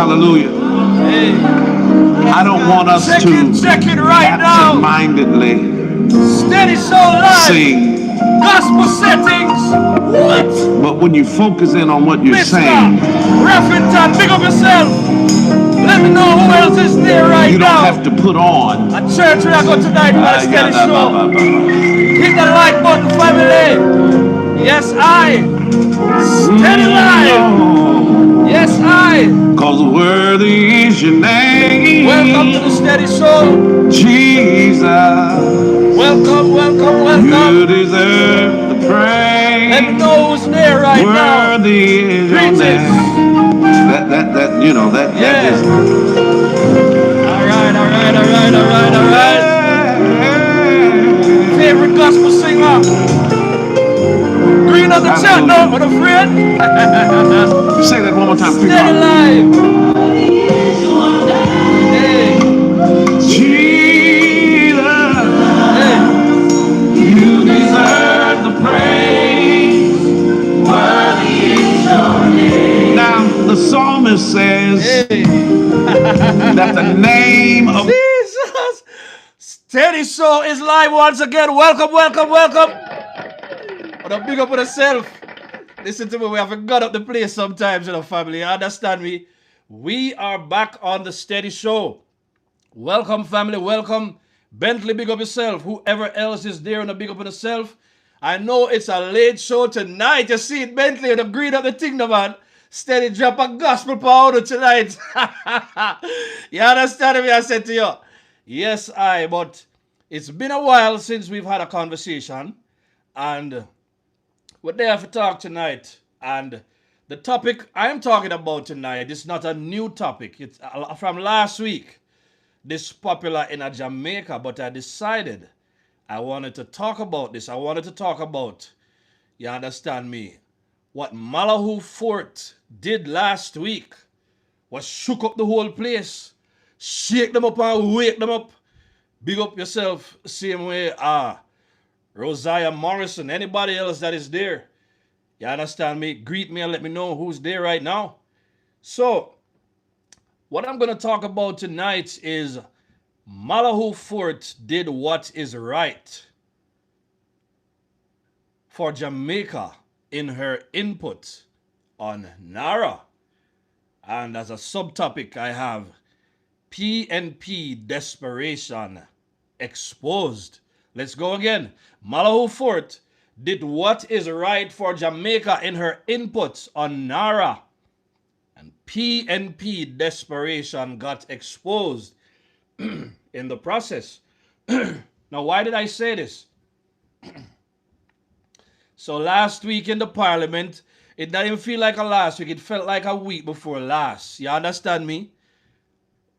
Hallelujah. Hey. I don't want us to absent-mindedly Steady Soul Live. sing. Gospel settings. What? But when you focus in on what you're saying, Raffington, pick up yourself. Let me know who else is there right now. You don't have to put on a church where I go tonight for the Steady Show. Hit the like button, family. Yes, I. Steady Live. Yes, I. Cause worthy is your name. Welcome to the Steady Show. Jesus. Welcome, welcome, welcome. You deserve the praise. Let me know who's there right now. Worthy is your name. That you know, that is. All right. Favorite gospel singer. Green on the chat now, with a friend. Say that one more time. Steady Live. Hey. Jesus. Hey. You deserve the praise. Worthy is your name. Now, the psalmist says that the name of Jesus. Steady Show is live once again. Welcome. But big up on yourself. Listen to me, we haven't got up the place sometimes, family. You understand me? We are back on the Steady Show. Welcome, family. Welcome. Bentley, big up yourself. Whoever else is there, big up on yourself. I know it's a late show tonight. You see it, Bentley, and the green of the thing, man. Steady drop a gospel powder tonight. You understand me? I said to you. Yes, but it's been a while since we've had a conversation. And we're there to talk tonight. And the topic I'm talking about tonight is not a new topic. It's from last week. This popular in Jamaica. But I decided I wanted to talk about this. I wanted to talk about, you understand me, what Malahu Fort did last week was shook up the whole place. Shake them up and wake them up. Big up yourself, same way. Rosiah Morrison, anybody else that is there. You understand me? Greet me and let me know who's there right now. So, what I'm going to talk about tonight is Malahoo Forte did what is right for Jamaica in her input on NaRRA. And as a subtopic, I have PNP Desperation Exposed. Let's go again. Malahoo Forte did what is right for Jamaica in her inputs on NaRRA. And PNP Desperation got exposed in the process. Now, why did I say this? So last week in the parliament, it didn't feel like a last week. It felt like a week before last. You understand me?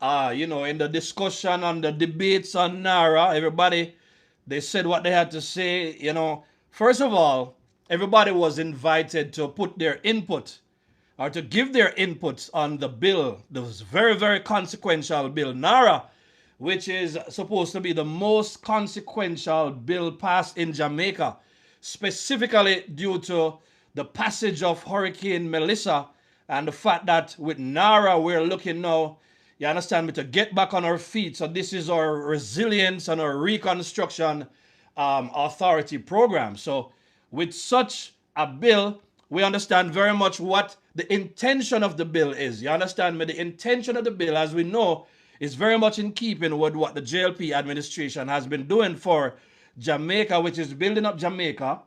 In the discussion on the debates on NaRRA, everybody, they said what they had to say. First of all, everybody was invited to put their input or to give their inputs on the bill. This very, very consequential bill, NaRRA, which is supposed to be the most consequential bill passed in Jamaica, specifically due to the passage of Hurricane Melissa and the fact that with NaRRA, we're looking now, you understand me, to get back on our feet. So this is our resilience and our reconstruction authority program. So with such a bill, we understand very much what the intention of the bill is. You understand me? The intention of the bill, as we know, is very much in keeping with what the JLP administration has been doing for Jamaica, which is building up Jamaica.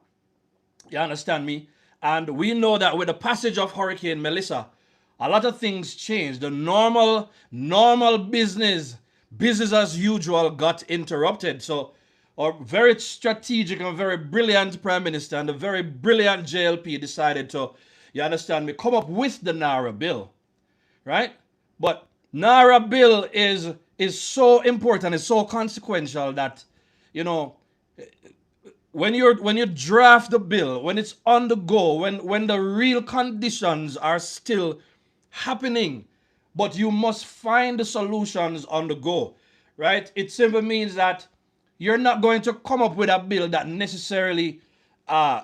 You understand me? And we know that with the passage of Hurricane Melissa, a lot of things changed. The normal business as usual got interrupted. So our very strategic and very brilliant Prime Minister and the very brilliant JLP decided to, you understand me, come up with the NaRRA bill, right? But NaRRA bill is so important, it's so consequential that, when you draft the bill, when it's on the go, when the real conditions are still happening, but you must find the solutions on the go, right? It simply means that you're not going to come up with a bill that necessarily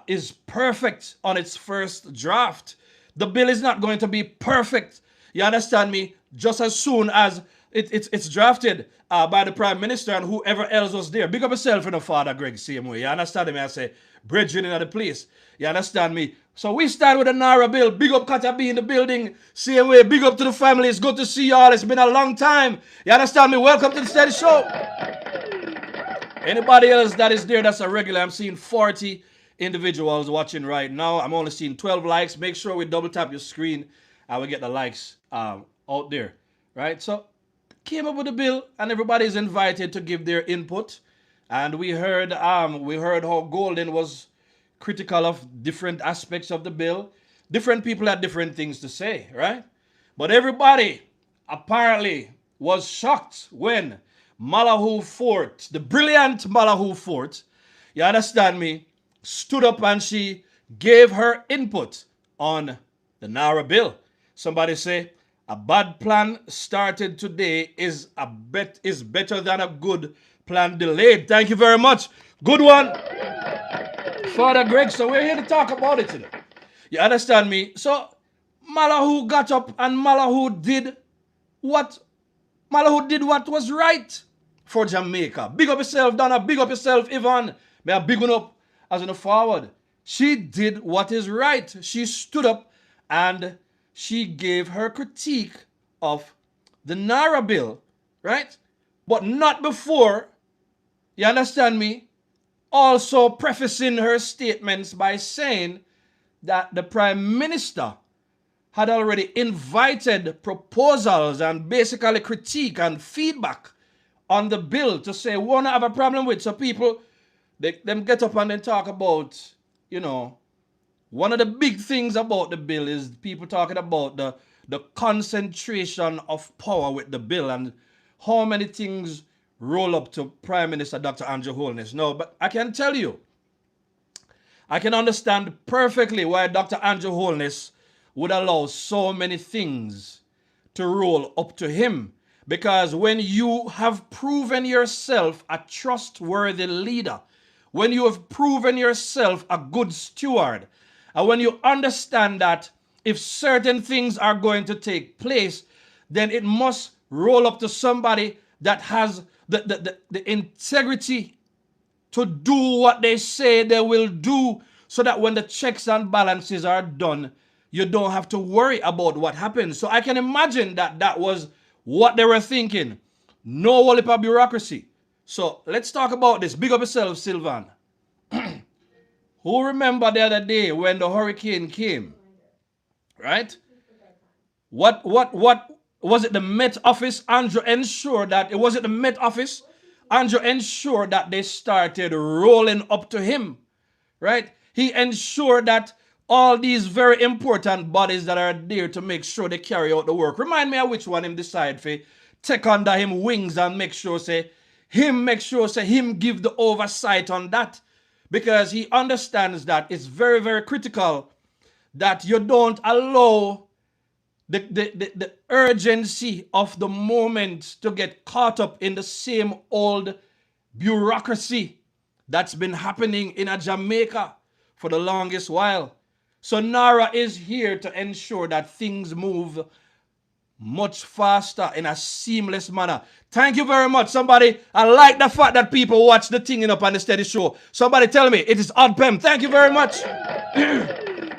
is perfect on its first draft. The bill is not going to be perfect. You understand me? just as soon as it's drafted by the Prime Minister and whoever else was there. Big up yourself, Father Greg, same way. You understand me? I say, brethren in the place. You understand me? So we start with the NaRRA bill. Big up Kata B in the building. Same way. Big up to the family. It's good to see y'all. It's been a long time. You understand me? Welcome to the Steady Show. Anybody else that is there that's a regular, I'm seeing 40 individuals watching right now. I'm only seeing 12 likes. Make sure we double tap your screen and we get the likes out there. Right? So came up with a bill and everybody is invited to give their input. And we heard how Golden was critical of different aspects of the bill. Different people had different things to say, right? But everybody apparently was shocked when Malahu Fort, the brilliant Malahu Fort, you understand me, stood up and she gave her input on the NaRRA bill. Somebody say, a bad plan started today is better than a good plan delayed. Thank you very much. Good one, Father Greg. So we're here to talk about it today. You understand me? So Malahu got up and Malahu did what was right for Jamaica. Big up yourself, Donna. Big up yourself, Ivan. May I big one up as in the forward. She did what is right. She stood up and she gave her critique of the NaRRA bill, right? But not before, you understand me, also prefacing her statements by saying that the Prime Minister had already invited proposals and basically critique and feedback on the bill to say what I have a problem with. So people, them get up and then talk about, you know, one of the big things about the bill is people talking about the concentration of power with the bill and how many things roll up to Prime Minister Dr. Andrew Holness. No, but I can tell you, I can understand perfectly why Dr. Andrew Holness would allow so many things to roll up to him. Because when you have proven yourself a trustworthy leader, when you have proven yourself a good steward, and when you understand that if certain things are going to take place, then it must roll up to somebody that has the integrity to do what they say they will do, so that when the checks and balances are done, you don't have to worry about what happens. So I can imagine that that was what they were thinking. No whole heap of bureaucracy. So let's talk about this. Big up yourself, Sylvan. Who remember the other day when the hurricane came? Right? What was it? The Met Office? Andrew ensured that it was it the Met Office? Andrew ensured that they started rolling up to him. Right? He ensured that all these very important bodies that are there to make sure they carry out the work. Remind me of which one him decide for take under him wings and make sure him give the oversight on that. Because he understands that it's very, very critical that you don't allow the urgency of the moment to get caught up in the same old bureaucracy that's been happening in Jamaica for the longest while. So NaRRA is here to ensure that things move much faster in a seamless manner. Thank you very much. Somebody, I like the fact that people watch the thing up on the Steady Show. Somebody tell me it is Oddpem. Thank you very much.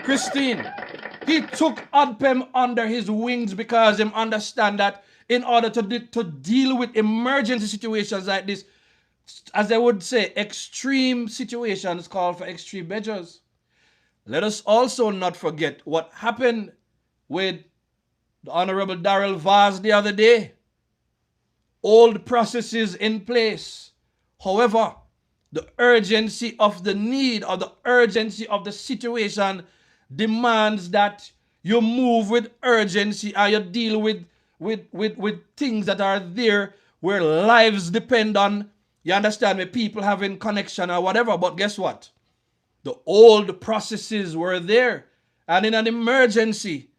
Christine, he took Oddpem under his wings because he understand that in order to deal with emergency situations like this, as they would say, extreme situations call for extreme measures. Let us also not forget what happened with the Honorable Darrell Vaz the other day. Old processes in place. However, the urgency of the need or the urgency of the situation demands that you move with urgency and you deal with things that are there where lives depend on, you understand me, people having connection or whatever. But guess what? The old processes were there. And in an emergency,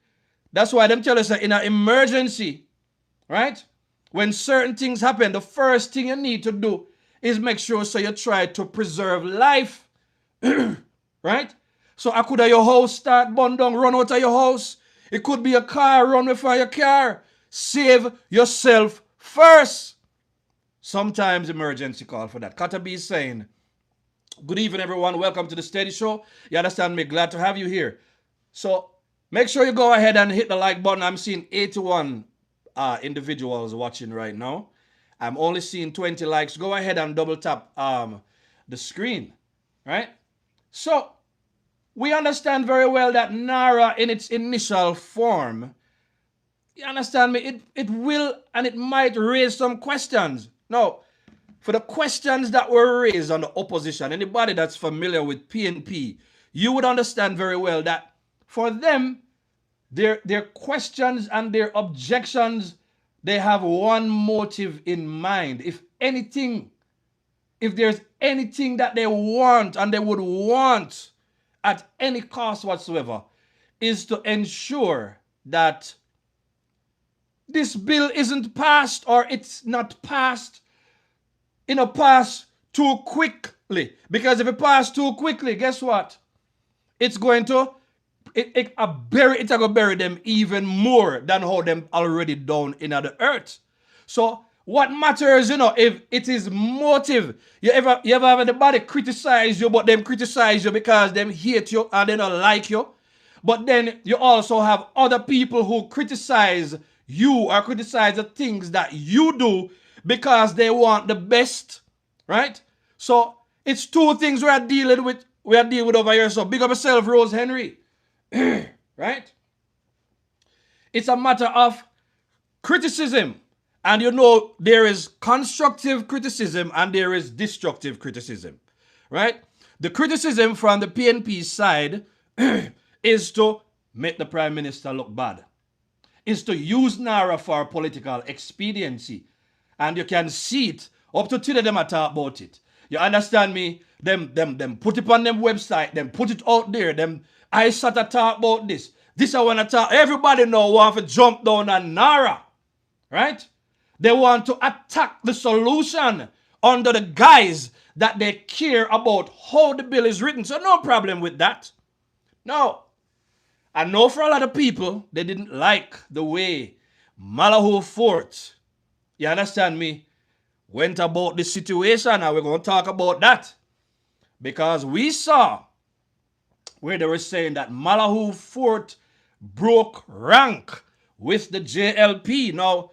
that's why them tell us that in an emergency, right? When certain things happen, the first thing you need to do is make sure so you try to preserve life. Right? So I could have your house start burn down, run out of your house. It could be a car, run before your car. Save yourself first. Sometimes emergency call for that. Kata B is saying, good evening, everyone. Welcome to the Steady Show. You understand me? Glad to have you here. So make sure you go ahead and hit the like button. I'm seeing 81 individuals watching right now. I'm only seeing 20 likes. Go ahead and double tap the screen, right? So we understand very well that NaRRA in its initial form, you understand me, it will and it might raise some questions. Now, for the questions that were raised on the opposition, anybody that's familiar with PNP, you would understand very well that for them, their questions and their objections, they have one motive in mind. If anything, if there's anything that they want and they would want at any cost whatsoever, is to ensure that this bill isn't passed, or it's not passed pass too quickly. Because if it passes too quickly, guess what? It's going to bury them even more than how them already down in the earth. So what matters, if it is motive. You ever have anybody criticize you, but them criticize you because them hate you and they don't like you? But then you also have other people who criticize you or criticize the things that you do because they want the best, right? So it's two things we are dealing with over here. So big up yourself, Rose Henry. Right? It's a matter of criticism. And there is constructive criticism and there is destructive criticism. Right? The criticism from the PNP side is to make the Prime Minister look bad. Is to use NaRRA for political expediency. And you can see it. Up to today, them talk about it. You understand me? Them put it on them website. Them put it out there. Them I sat to talk about this. This I want to talk. Everybody know want to jump down on NaRRA. Right? They want to attack the solution under the guise that they care about how the bill is written. So no problem with that. No. I know for a lot of people, they didn't like the way Malahoo Fort, you understand me, went about the situation, and we're going to talk about that. Because we saw where they were saying that Malahoo Fort broke rank with the JLP. Now,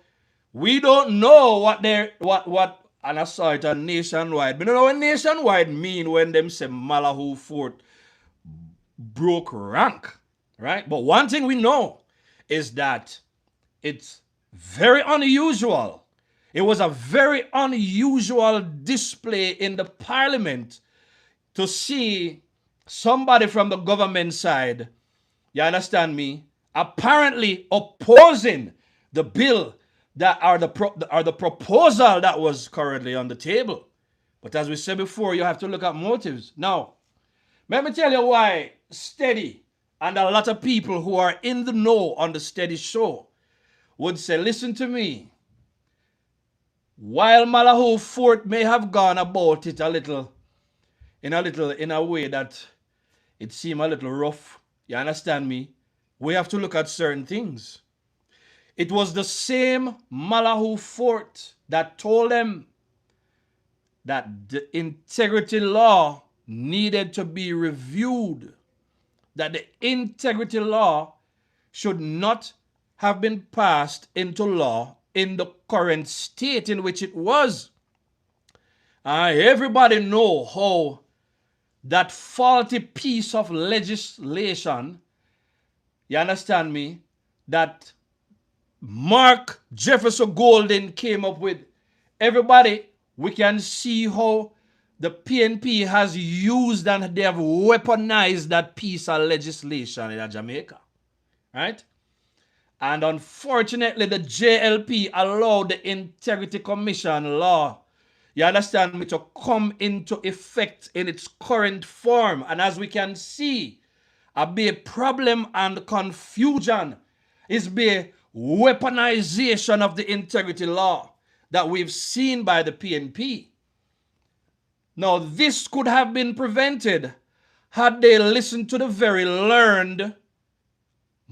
we don't know what and I saw it on Nationwide. We don't know what Nationwide mean when them say Malahoo Fort broke rank, right? But one thing we know is that it's very unusual. It was a very unusual display in the parliament to see somebody from the government side, you understand me, apparently opposing the bill that are the proposal that was currently on the table. But as we said before, you have to look at motives. Now, let me tell you why Steady and a lot of people who are in the know on the Steady Show would say, listen to me. While Malahoo Fort may have gone about it in a way that it seemed a little rough, you understand me? We have to look at certain things. It was the same Malahoo Fort that told them that the integrity law needed to be reviewed, that the integrity law should not have been passed into law in the current state in which it was. Everybody know how that faulty piece of legislation, you understand me, that Mark Jefferson Golden came up with. Everybody, we can see how the PNP has used and they have weaponized that piece of legislation in Jamaica. Right? And unfortunately, the JLP allowed the Integrity Commission law, you understand me, to come into effect in its current form. And as we can see, a big problem and confusion is the weaponization of the integrity law that we've seen by the PNP. Now, this could have been prevented had they listened to the very learned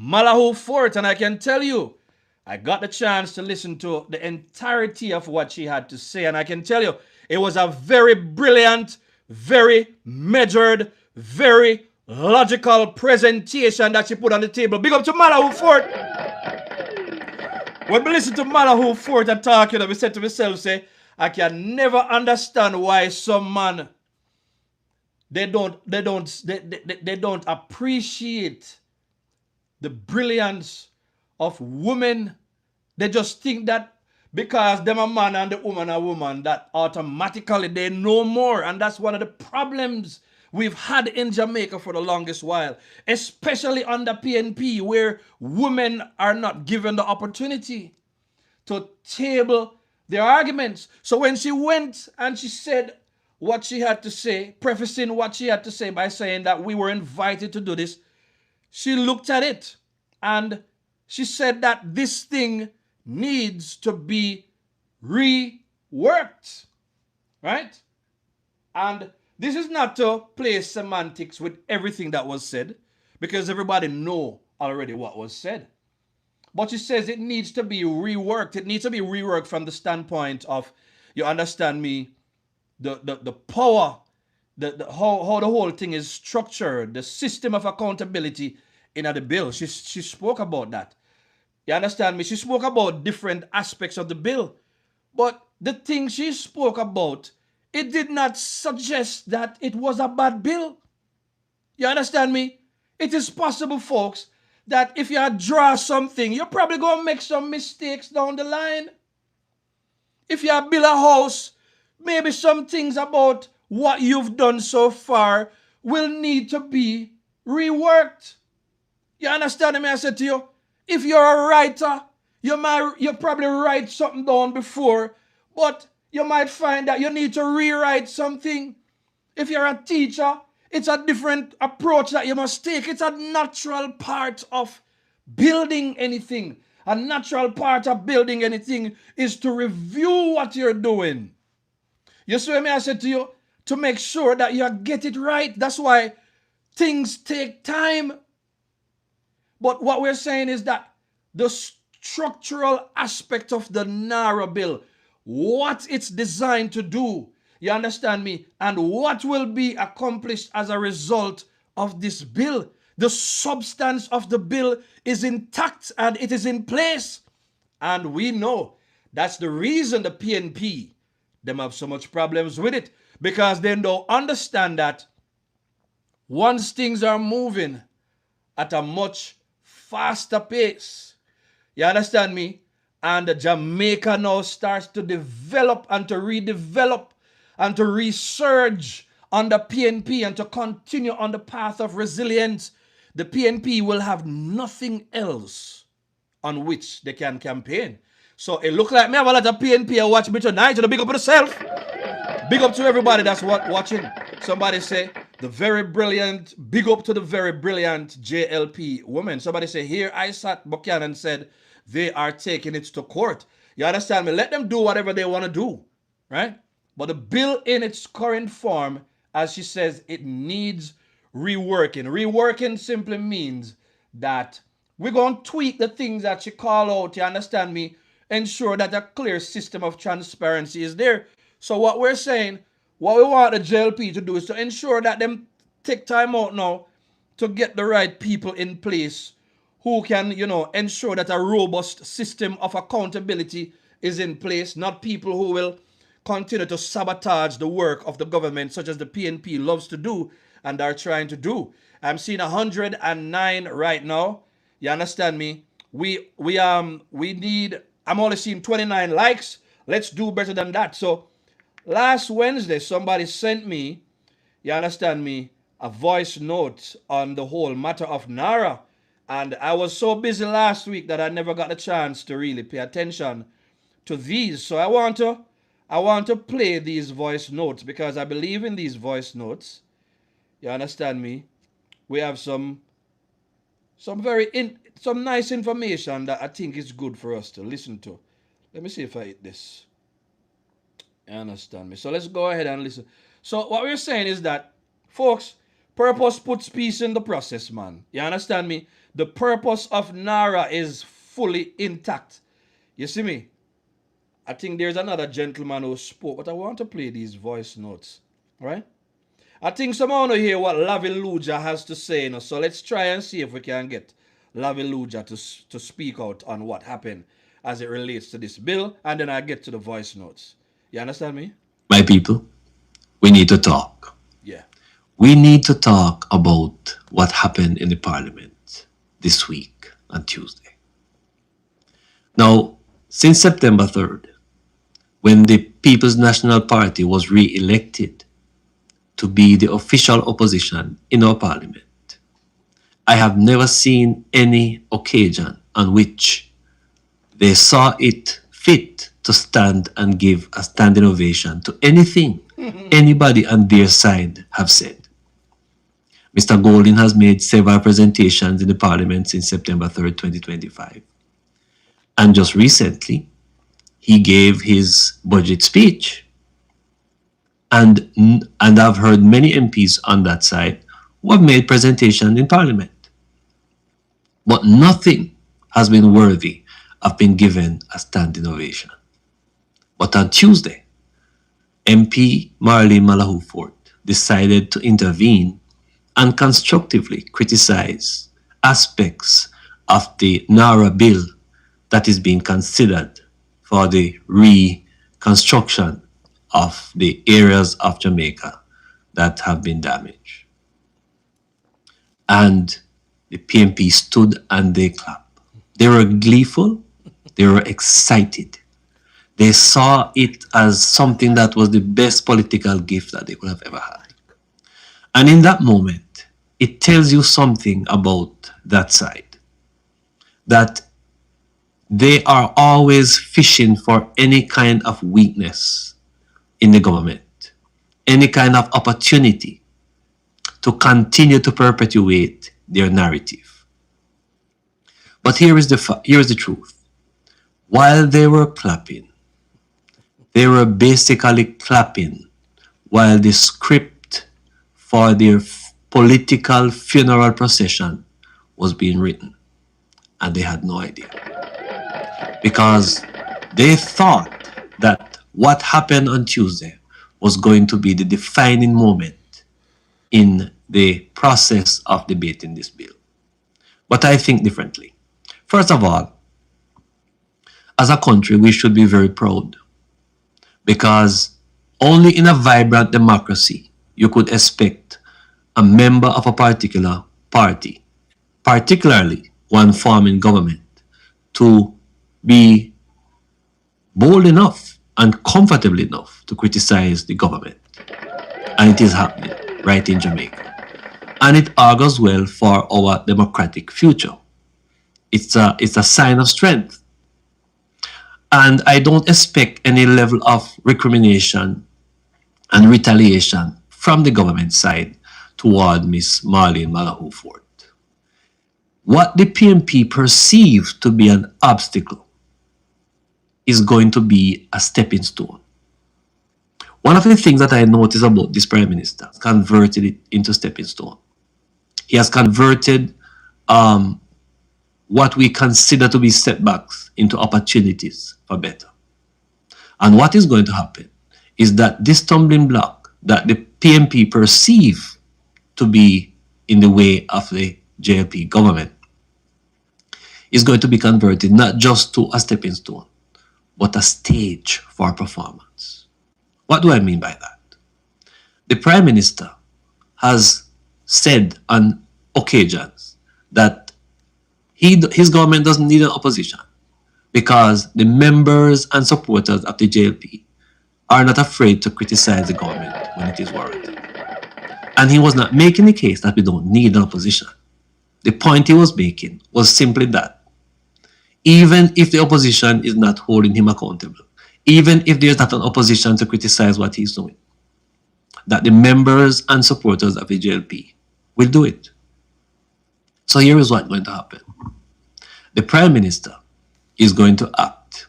Malahoo Fort. And I can tell you, I got the chance to listen to the entirety of what she had to say, and I can tell you, it was a very brilliant, very measured, very logical presentation that she put on the table. Big up to Malahu Fort. When I listen to Malahoo Forte talk, I said to myself, say, I can never understand why some man they don't appreciate the brilliance of women. They just think that because them a man and the woman a woman, that automatically they know more. And that's one of the problems we've had in Jamaica for the longest while, especially under PNP, where women are not given the opportunity to table their arguments. So when she went and she said what she had to say, prefacing what she had to say by saying that we were invited to do this, she looked at it and she said that this thing needs to be reworked, right? And this is not to play semantics with everything that was said, because everybody know already what was said. But she says it needs to be reworked. It needs to be reworked from the standpoint of, you understand me, the power, how the whole thing is structured, the system of accountability in the bill. She spoke about that. You understand me? She spoke about different aspects of the bill. But the thing she spoke about, it did not suggest that it was a bad bill. You understand me? It is possible, folks, that if you draw something, you're probably going to make some mistakes down the line. If you build a house, maybe some things about what you've done so far will need to be reworked. You understand me? I said to you, if you're a writer, you probably write something down before, but you might find that you need to rewrite something. If you're a teacher, it's a different approach that you must take. It's a natural part of building anything. A natural part of building anything is to review what you're doing. You see what I said to you? To make sure that you get it right. That's why things take time. But what we're saying is that the structural aspect of the NaRRA bill, what it's designed to do, you understand me, and what will be accomplished as a result of this bill, the substance of the bill is intact and it is in place. And we know that's the reason the PNP, them have so much problems with it, because they don't understand that once things are moving at a much faster pace, you understand me, and Jamaica now starts to develop and to redevelop and to resurge under PNP and to continue on the path of resilience, the PNP will have nothing else on which they can campaign. So it look like me have a lot of PNP watch me tonight. So big up to yourself. Big up to everybody that's watching. Somebody say, the very brilliant, big up to the very brilliant JLP woman. Somebody say, here I sat, Buchanan said, they are taking it to court. You understand me? Let them do whatever they want to do, right? But the bill in its current form, as she says, it needs reworking. Reworking simply means that we're going to tweak the things that she call out, you understand me? Ensure that a clear system of transparency is there. So what we're saying, what we want the JLP to do is to ensure that them take time out now to get the right people in place who can, ensure that a robust system of accountability is in place, not people who will continue to sabotage the work of the government, such as the PNP loves to do and are trying to do. I'm seeing 109 right now. You understand me? We need, I'm only seeing 29 likes. Let's do better than that. So last Wednesday, somebody sent me, you understand me, a voice note on the whole matter of NaRRA. And I was so busy last week that I never got a chance to really pay attention to these. So I want to play these voice notes because I believe in these voice notes. You understand me? We have some nice information that I think is good for us to listen to. Let me see if I hit this. You understand me? So let's go ahead and listen. So what we're saying is that, folks, purpose puts peace in the process, man. You understand me? The purpose of NaRRA is fully intact. You see me? I think there's another gentleman who spoke, but I want to play these voice notes, right? I think someone want to hear what Laviluja has to say, you know? So let's try and see if we can get Laviluja to speak out on what happened as it relates to this bill, and then I get to the voice notes. You understand me? My people, we need to talk. Yeah. We need to talk about what happened in the parliament this week on Tuesday. Now, since September 3rd, when the People's National Party was re-elected to be the official opposition in our parliament, I have never seen any occasion on which they saw it fit to stand and give a standing ovation to anything anybody on their side have said. Mr. Golding has made several presentations in the parliament since September 3rd, 2025. And just recently, he gave his budget speech. And I've heard many MPs on that side who have made presentations in parliament. But nothing has been worthy of being given a standing ovation. But on Tuesday, MP Malahu Fort decided to intervene and constructively criticize aspects of the NaRRA bill that is being considered for the reconstruction of the areas of Jamaica that have been damaged. And the PNP stood and they clapped. They were gleeful, they were excited. They saw it as something that was the best political gift that they could have ever had. And in that moment, it tells you something about that side. That they are always fishing for any kind of weakness in the government, any kind of opportunity to continue to perpetuate their narrative. But here is the truth. While they were clapping, they were basically clapping while the script for their political funeral procession was being written, and they had no idea. Because they thought that what happened on Tuesday was going to be the defining moment in the process of debating this bill. But I think differently. First of all, as a country, we should be very proud, because only in a vibrant democracy you could expect a member of a particular party, particularly one forming government, to be bold enough and comfortable enough to criticize the government. And it is happening right in Jamaica. And it augurs well for our democratic future. It's a sign of strength. And I don't expect any level of recrimination and retaliation from the government side toward Miss Malahu Fort. What the PNP perceives to be an obstacle is going to be a stepping stone. One of the things that I noticed about this Prime Minister has converted it into stepping stone. He has converted what we consider to be setbacks into opportunities for better. And what is going to happen is that this stumbling block that the PNP perceive to be in the way of the JLP government is going to be converted not just to a stepping stone, but a stage for performance. What do I mean by that? The Prime Minister has said on occasions that his government doesn't need an opposition because the members and supporters of the JLP are not afraid to criticize the government when it is warranted. And he was not making the case that we don't need an opposition. The point he was making was simply that even if the opposition is not holding him accountable, even if there's not an opposition to criticize what he's doing, that the members and supporters of the JLP will do it. So here is what's going to happen. The Prime Minister is going to act.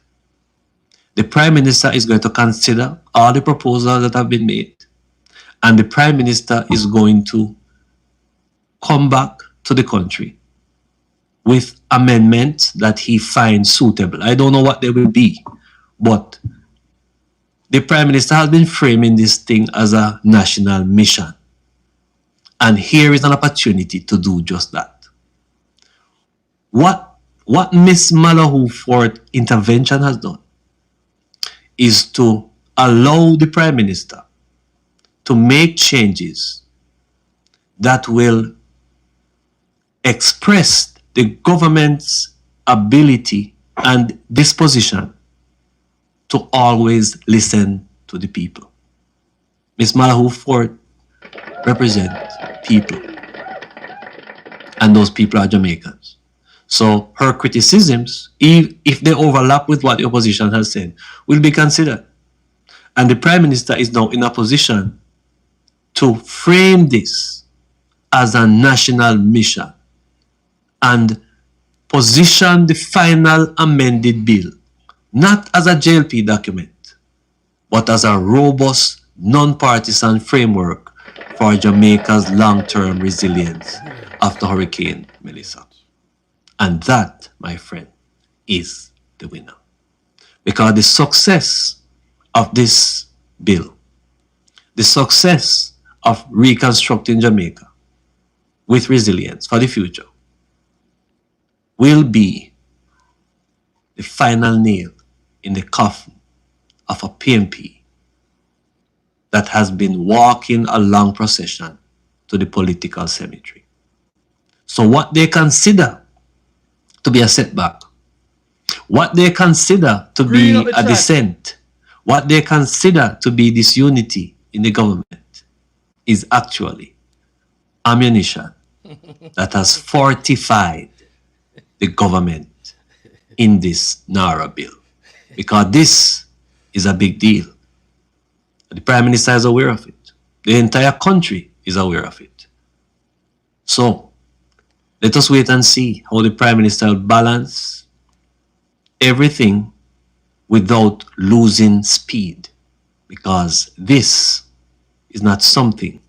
The Prime Minister is going to consider all the proposals that have been made, and the Prime Minister is going to come back to the country with amendments that he finds suitable. I don't know what they will be, but the Prime Minister has been framing this thing as a national mission. And here is an opportunity to do just that. What Miss Malahoo Fort intervention has done is to allow the Prime Minister to make changes that will express the government's ability and disposition to always listen to the people. Miss Malahoo Fort represents people, and those people are Jamaicans. So her criticisms, if they overlap with what the opposition has said, will be considered. And the Prime Minister is now in a position to frame this as a national mission and position the final amended bill not as a JLP document, but as a robust, non-partisan framework for Jamaica's long-term resilience after Hurricane Melissa. And that, my friend, is the winner. Because the success of this bill, the success of reconstructing Jamaica with resilience for the future, will be the final nail in the coffin of a PNP that has been walking a long procession to the political cemetery. So what they consider to be a setback, what they consider to be a dissent, what they consider to be disunity in the government is actually ammunition that has fortified the government in this NaRRA bill. Because this is a big deal. The Prime Minister is aware of it. The entire country is aware of it. So, let us wait and see how the Prime Minister will balance everything without losing speed. Because this is not something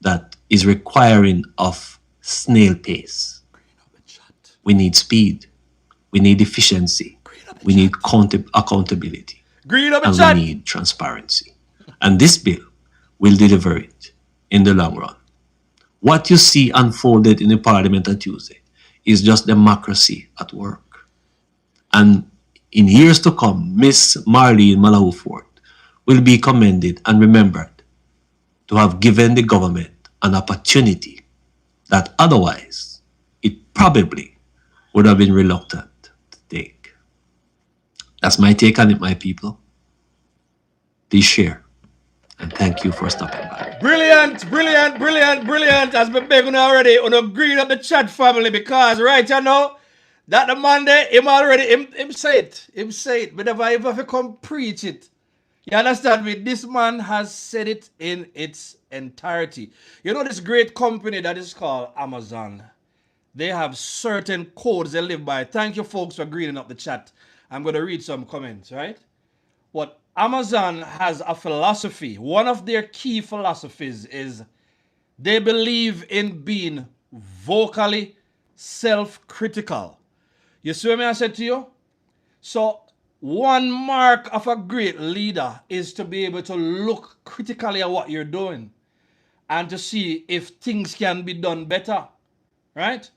that is requiring of snail pace. We need speed. We need efficiency. We need accountability. And we need transparency. And this bill will deliver it in the long run. What you see unfolded in the Parliament on Tuesday is just democracy at work. And in years to come, Miss Marlene Malahu Fort will be commended and remembered to have given the government an opportunity that otherwise it probably would have been reluctant to take. That's my take on it, my people. Please share. And thank you for stopping by. Brilliant, brilliant, brilliant, brilliant. As we begging already, on agree up the chat family because right you know that the Monday him already him say it. Him say it. But if I ever come preach it. You understand me? This man has said it in its entirety. You know this great company that is called Amazon. They have certain codes they live by. Thank you folks for greeting up the chat. I'm going to read some comments, right? What Amazon has a philosophy. One of their key philosophies is they believe in being vocally self-critical. You see what I said to you? So one mark of a great leader is to be able to look critically at what you're doing and to see if things can be done better, right?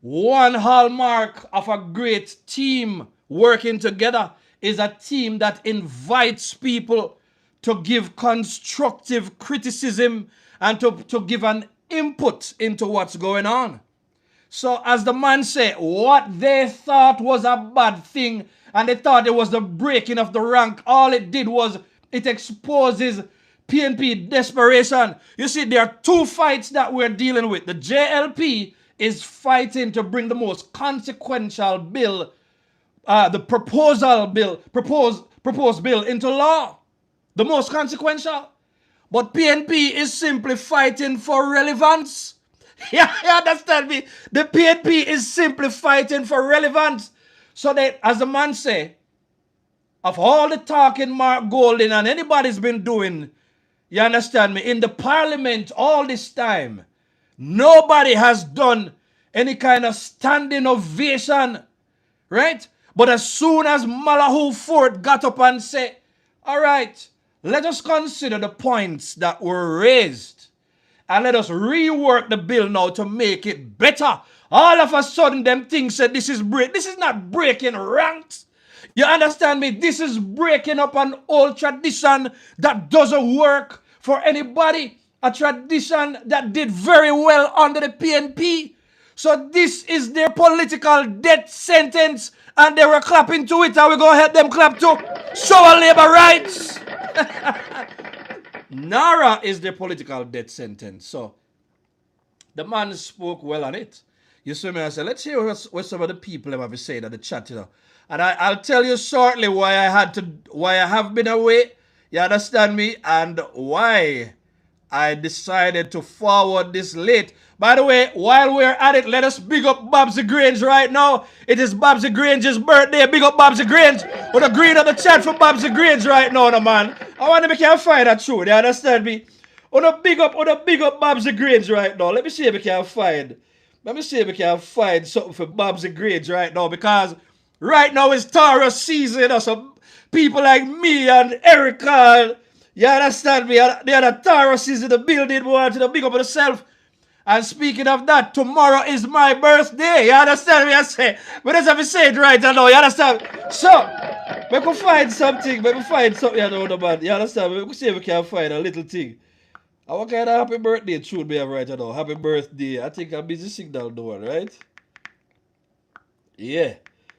One hallmark of a great team working together is a team that invites people to give constructive criticism and to give an input into what's going on. So as the man said, what they thought was a bad thing and they thought it was the breaking of the rank, all it did was it exposes PNP desperation. You see, there are two fights that we're dealing with. The JLP is fighting to bring the most consequential bill, the proposed bill into law. The most consequential. But PNP is simply fighting for relevance. Yeah, you understand me? The PNP is simply fighting for relevance. So that, as the man say, of all the talking Mark Golding and anybody's been doing, you understand me, in the parliament all this time, nobody has done any kind of standing ovation, right? But as soon as Malahu Fort got up and said, all right, let us consider the points that were raised and let us rework the bill now to make it better. All of a sudden, them things said this is not breaking ranks. You understand me? This is breaking up an old tradition that doesn't work for anybody. A tradition that did very well under the PNP. So this is their political death sentence, and they were clapping to it, and we're going to help them clap too. Show our labor rights. NaRRA is their political death sentence. So the man spoke well on it. You see me, I said, let's hear what some of the people have said at the chat, you know. And I'll tell you shortly why I have been away. You understand me? And why I decided to forward this late. By the way, while we're at it, let us big up Babsy Grange right now. It is Babsy Grange's birthday. Big up Babsy Grange. We're agreeing on the chat for Babsy Grange right now, no man. I want to make you find that true. You understand me? On a big up Babsy Grange right now. Let me see if we can find. Let me see if we can find something for Babsy Grange right now, because right now it's Taurus season. You know, so people like me and Erica, you understand me? They are the Taurus in the building. We want to big up yourself. And speaking of that, tomorrow is my birthday. You understand me? I say, but that's how we say it right now. You understand? So, we can find something. We can find something, you know, man. You understand? We can see if we can find a little thing. What kind of happy birthday should be right now? Happy birthday. I think I'm busy signal doing, right? Yeah.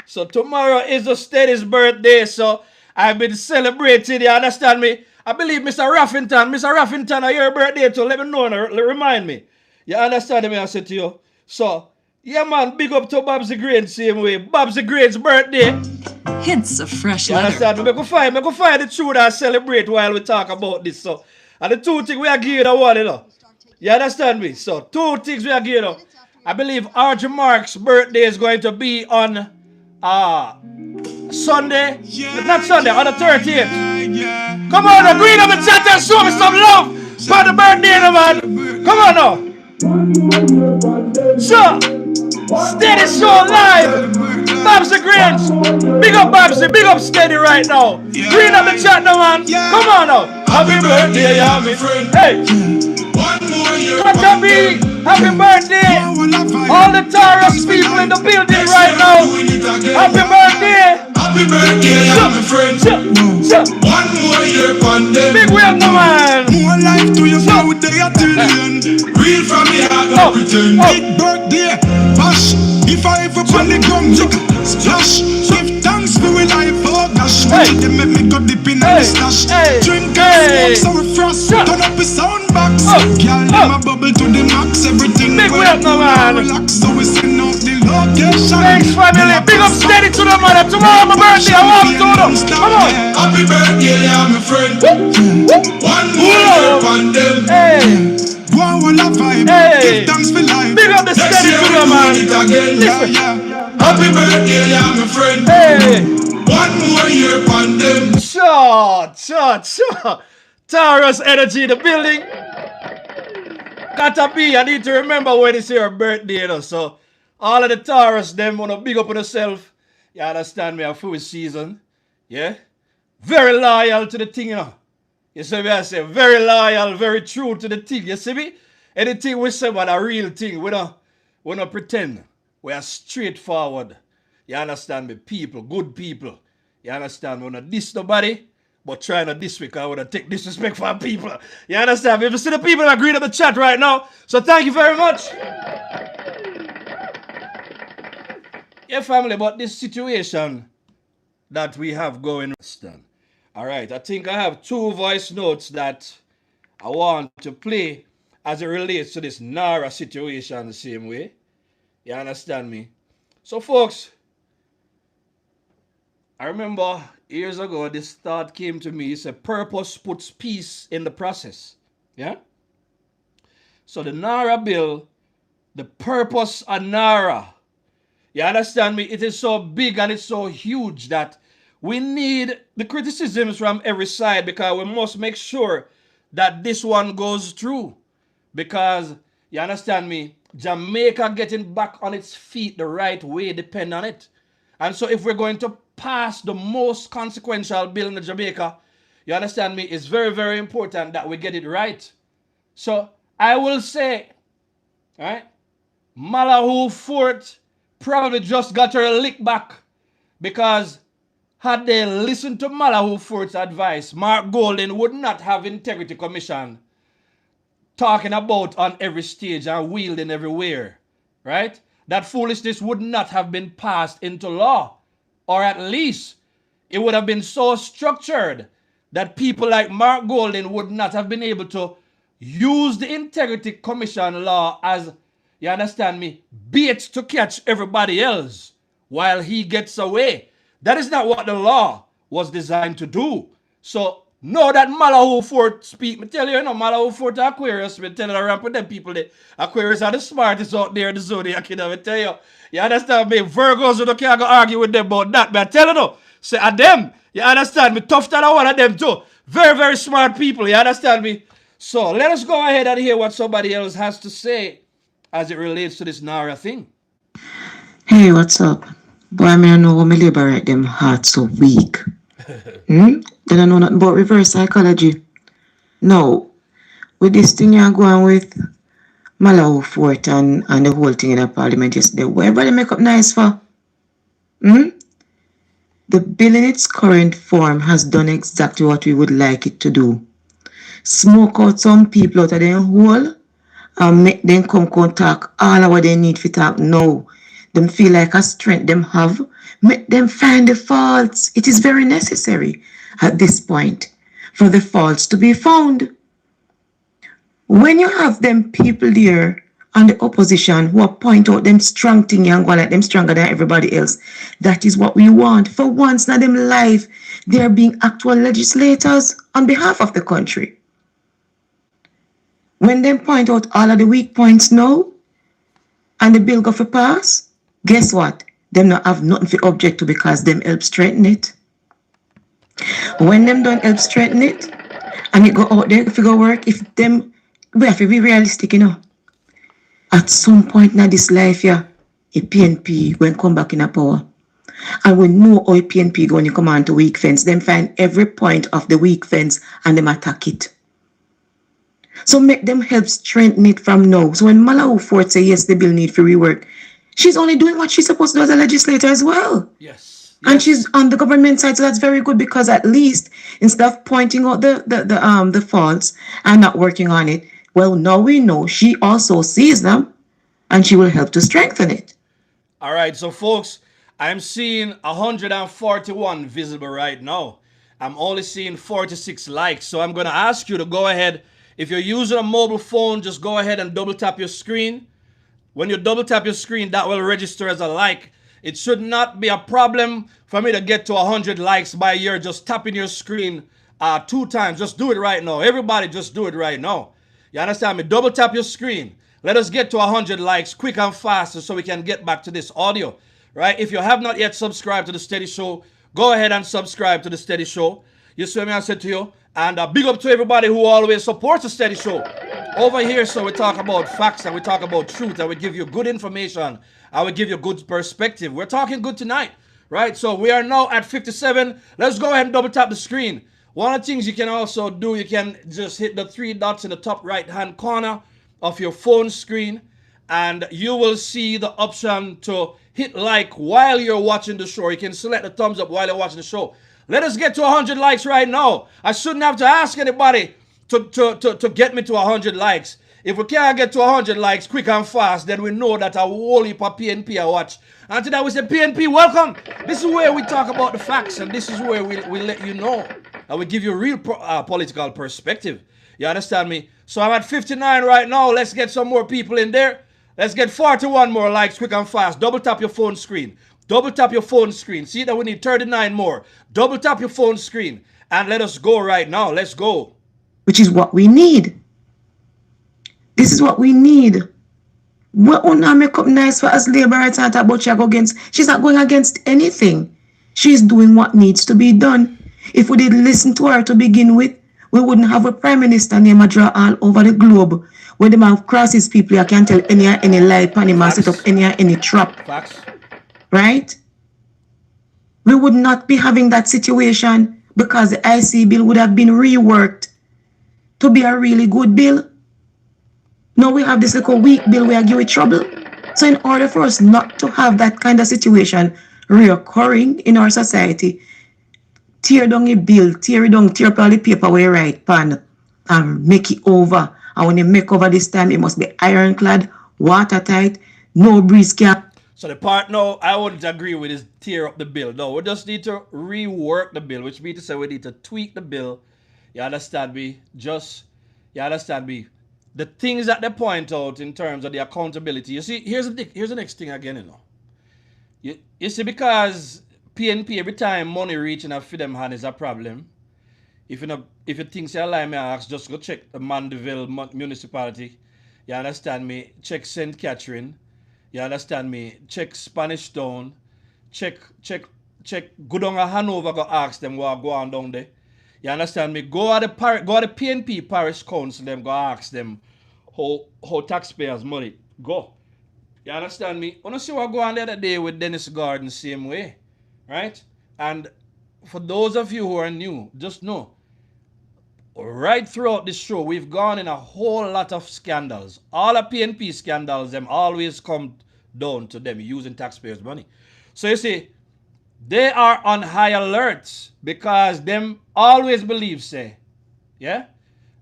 So tomorrow is the steady's birthday. So I've been celebrating. You understand me? I believe Mr. Raffington, are your birthday too. Let me know and remind me. You understand me? I said to you. So, yeah, man, big up to Babsy Grange same way. Babsy Grange's birthday. Hints of fresh You leather. understand me? I can find the truth and celebrate while we talk about this. So, and the two things we are geared on one, you know. You understand me? So, two things we are geared on. I believe R.J. Mark's birthday is going to be on Sunday. Not Sunday, on the 30th. Come on, now, green up the chat and show me some love for the birthday, man. Come on now. Sure. Steady show live. Babsy Grange. Big up Babsy. Big up Steady right now. Green up the chat now, man. Come on now. Happy birthday, my friend. Hey. Happy birthday. All the Taurus people in the building right now. Happy birthday. Happy birthday, my friend. One more year pandemic. Big wave, no man. More life to your mouth, they are telling. Real from me, I don't pretend. Big birthday, bash. If I ever pan the ground, splash. Give thanks for my life, oh gosh. They make me go deep in the stash. Drink and smoke, so we frost. Turn up the sound box. Girl, them a bubble to the max. Everything big wave, no man. Relax, so we send out the location. Thanks, family. Big up Steady to the mother. Tomorrow my birthday. I want to them. Come on. Happy birthday, my friend. One more year pandemic. Hey. Go on a vibe. Hey. Give thanks for life. Big up the Steady to the man. Listen. Happy birthday, my friend. Hey. One more year pandemic. Sure. Taurus energy in the building. Gotta be. I need to remember when it's your birthday, you know. So all of the Taurus, them wanna big up on themselves. You understand me? A full season. Yeah? Very loyal to the thing, you know. You see me? I say very loyal, very true to the thing. You see me? Anything we say about a real thing, we don't pretend. We are straightforward. You understand me? People, good people. You understand? We don't diss nobody, but try not diss because we don't take disrespect from people. You understand me? If you see the people that agree to the chat right now, so thank you very much. Yeah, family, but this situation that we have going on. All right, I think I have two voice notes that I want to play as it relates to this NaRRA situation the same way. You understand me? So, folks, I remember years ago this thought came to me. It's a purpose puts peace in the process. Yeah? So the NaRRA bill, the purpose of NaRRA, you understand me? It is so big and it's so huge that we need the criticisms from every side, because we must make sure that this one goes through. Because, you understand me, Jamaica getting back on its feet the right way depend on it. And so if we're going to pass the most consequential bill in Jamaica, you understand me, it's very, very important that we get it right. So I will say, all right, Malahu Fort probably just got her lick back, because had they listened to Malahu Fort's advice, Mark Golden would not have Integrity Commission talking about on every stage and wielding everywhere, right? That foolishness would not have been passed into law, or at least it would have been so structured that people like Mark Golden would not have been able to use the Integrity Commission law as, you understand me, bait to catch everybody else while he gets away. That is not what the law was designed to do. So know that Malahoo Forte speak. Me tell you, Malahoo Forte Aquarius. Me tell you around with them people that Aquarius are the smartest out there in the zodiac. You know, me tell you. You understand me? Virgos, you can't go argue with them about that. But I tell you no. Say at them. You understand me? Tough than one of them too. Very, very smart people. You understand me? So let us go ahead and hear what somebody else has to say as it relates to this NaRRA thing. Hey, what's up? Boy, I mean, I know how me liberate them hearts so weak. They don't know nothing about reverse psychology. No, with this thing you're going with Malahoo Fort and the whole thing in the parliament yesterday, what everybody make up nice for? The bill in its current form has done exactly what we would like it to do. Smoke out some people out of their hole and make them come talk all of what they need for talk now. Them feel like a strength them have. Make them find the faults. It is very necessary at this point for the faults to be found. When you have them people there on the opposition who point out them strong thing and go like them stronger than everybody else, that is what we want. For once in them life, they are being actual legislators on behalf of the country. When them point out all of the weak points now, and the bill go for pass, guess what? Them not have nothing to object to because them help strengthen it. When them don't help strengthen it, and it go out there if it go work, if them, we have to be realistic, you know. At some point in this life, yeah, a PNP when come back in a power. And we know how a PNP going to come on to weak fence, them find every point of the weak fence and them attack it. So make them help strengthen it from now. So when Malahoo Forte say yes, the bill need for rework, she's only doing what she's supposed to do as a legislator as well. Yes. And she's on the government side, so that's very good, because at least instead of pointing out the faults and not working on it, well, now we know she also sees them and she will help to strengthen it. All right, so folks, I'm seeing 141 visible right now. I'm only seeing 46 likes, so I'm going to ask you to go ahead. If you're using a mobile phone, just go ahead and double tap your screen. When you double tap your screen, that will register as a like. It should not be a problem for me to get to 100 likes by your just tapping your screen 2 times. Just do it right now. Everybody just do it right now. You understand me? Double tap your screen. Let us get to 100 likes quick and fast so we can get back to this audio. Right? If you have not yet subscribed to The Steady Show, go ahead and subscribe to The Steady Show. You see what I said to you? And big up to everybody who always supports The Steady Show. Over here, so we talk about facts and we talk about truth and we give you good information and we give you good perspective. We're talking good tonight, right? So we are now at 57. Let's go ahead and double tap the screen. One of the things you can also do, you can just hit the 3 dots in the top right-hand corner of your phone screen and you will see the option to hit like while you're watching the show. You can select the thumbs up while you're watching the show. Let us get to 100 likes right now. I shouldn't have to ask anybody to get me to 100 likes. If we can't get to 100 likes quick and fast, then we know that a whole heap of PNP I watch. And today we say, PNP, welcome. This is where we talk about the facts, and this is where we let you know. And we give you real political perspective. You understand me? So I'm at 59 right now. Let's get some more people in there. Let's get 41 more likes quick and fast. Double tap your phone screen. Double tap your phone screen. See that we need 39 more. Double tap your phone screen. And let us go right now. Let's go. Which is what we need. This is what we need. What will not make up nice for us labor rights and talk about she go against? She's not going against anything. She's doing what needs to be done. If we did listen to her to begin with, We wouldn't have a prime minister named a draw all over the globe where them have crosses people. I can't tell any lie pan him and set up any trap. Facts. Right? We would not be having that situation because the IC bill would have been reworked to be a really good bill. Now we have this little weak bill where I give it trouble. So in order for us not to have that kind of situation reoccurring in our society, tear down a bill, tear up all the paper where you write pan and make it over. And when you make over this time, it must be ironclad, watertight, no breeze can. So the part now I wouldn't agree with is tear up the bill. No, we just need to rework the bill, which means to say we need to tweak the bill. You understand me? You understand me? The things that they point out in terms of the accountability. You see, here's the next thing again, you know. You see, because PNP, every time money reaching a for them hand is a problem. If you think you're lying, me ask, just go check the Mandeville municipality. You understand me? Check St. Catherine. You understand me? Check Spanish Town. Check go down to Hanover, go ask them what go on down there. You understand me? Go to the PNP Parish Council, them go ask them how taxpayers' money go. You understand me? I don't see what go on the other day with Dennis Garden same way. Right? And for those of you who are new, just know, right throughout this show, we've gone in a whole lot of scandals. All the PNP scandals, them always come down to them using taxpayers' money. So you see, they are on high alert because them always believe, say, yeah,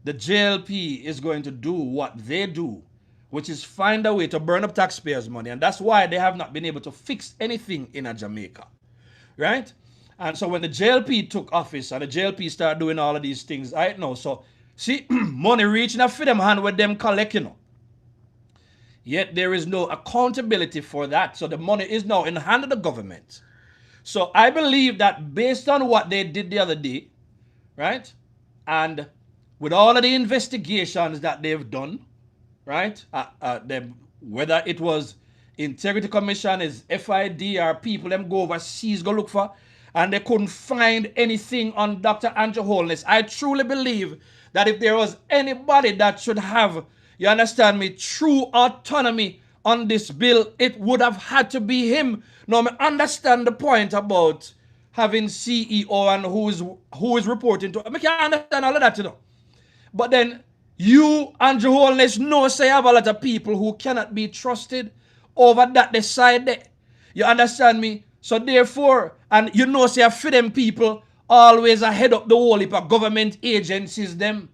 the JLP is going to do what they do, which is find a way to burn up taxpayers' money. And that's why they have not been able to fix anything in Jamaica. Right? And so when the JLP took office and the JLP started doing all of these things, I know. So, see, money reaching a for them hand with them collect, you know. Yet there is no accountability for that. So the money is now in the hand of the government. So I believe that based on what they did the other day, right, and with all of the investigations that they've done, right, whether it was Integrity Commission, is FID, or people them go overseas, go look for, and they couldn't find anything on Dr. Andrew Holness. I truly believe that if there was anybody that should have, you understand me, true autonomy on this bill, it would have had to be him. Now, I understand the point about having CEO and who is reporting to. I can understand all of that, you know. But then you, Andrew Holness, know say you have a lot of people who cannot be trusted over that the side there. You understand me? So therefore, and you know say for them people always ahead up the whole heap of government agencies them.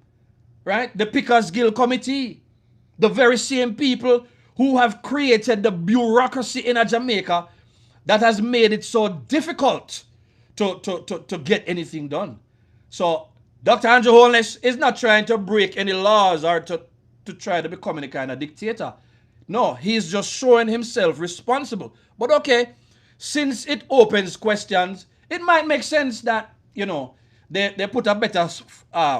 Right? The Pickers Guild Committee. The very same people who have created the bureaucracy in Jamaica that has made it so difficult to get anything done. So Dr. Andrew Holness is not trying to break any laws or to try to become any kind of dictator. No, he's just showing himself responsible. But okay, since it opens questions, it might make sense that, you know, they put a better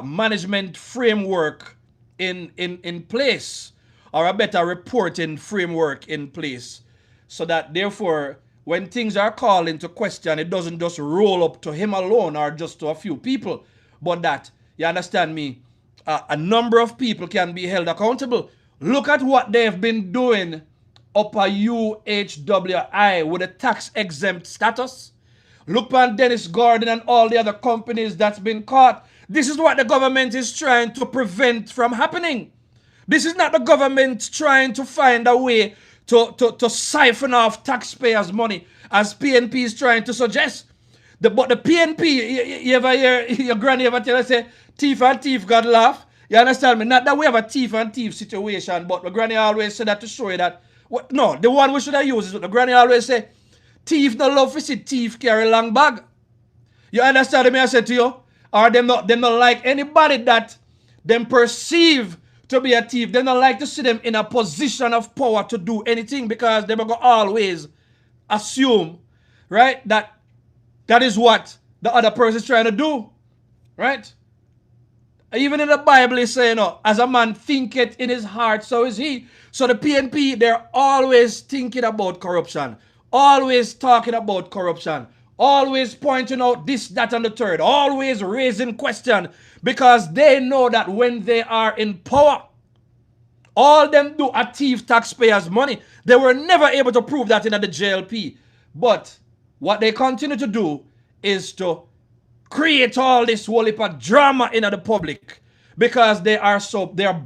management framework in place, or a better reporting framework in place, so that therefore when things are called into question, it doesn't just roll up to him alone or just to a few people, but that, you understand me, a number of people can be held accountable. Look at what they've been doing up a UHWI with a tax-exempt status. Look at Dennis Gordon and all the other companies that's been caught. This is what the government is trying to prevent from happening. This is not the government trying to find a way to siphon off taxpayers' money, as PNP is trying to suggest. But the PNP, you ever hear your granny ever tell us, say, thief and thief God laugh? You understand me? Not that we have a thief and thief situation, but the granny always say that to show you that. No, the one we should have used is what the granny always say, thief no love to see thief carry long bag. You understand me I said to you? Or them not like anybody that them perceive to be a thief. They don't like to see them in a position of power to do anything, because they're going to always assume, right, that is what the other person is trying to do, right? Even in the Bible, it's saying, as a man thinketh in his heart, so is he. So the PNP, they're always thinking about corruption, always talking about corruption, always pointing out this, that, and the third, always raising question, because they know that when they are in power, all them do are thief taxpayers' money. They were never able to prove that in the JLP. But what they continue to do is to create all this whole heap of drama in the public, because they are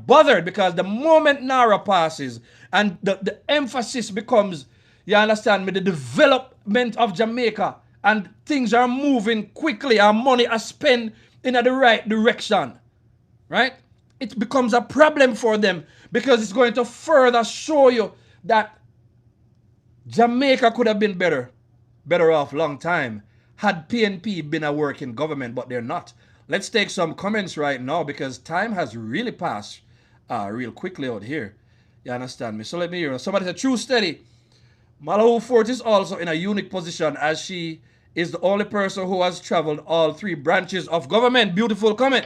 bothered, because the moment NaRRA passes and the emphasis becomes, you understand me, the development of Jamaica, and things are moving quickly and money are spent in the right direction, right? It becomes a problem for them, because it's going to further show you that Jamaica could have been better off long time had PNP been a working government, but they're not. Let's take some comments right now, because time has really passed real quickly out here. You understand me? So let me hear. Somebody said, true steady. Malahu Fort is also in a unique position, as she is the only person who has traveled all 3 branches of government. Beautiful comment.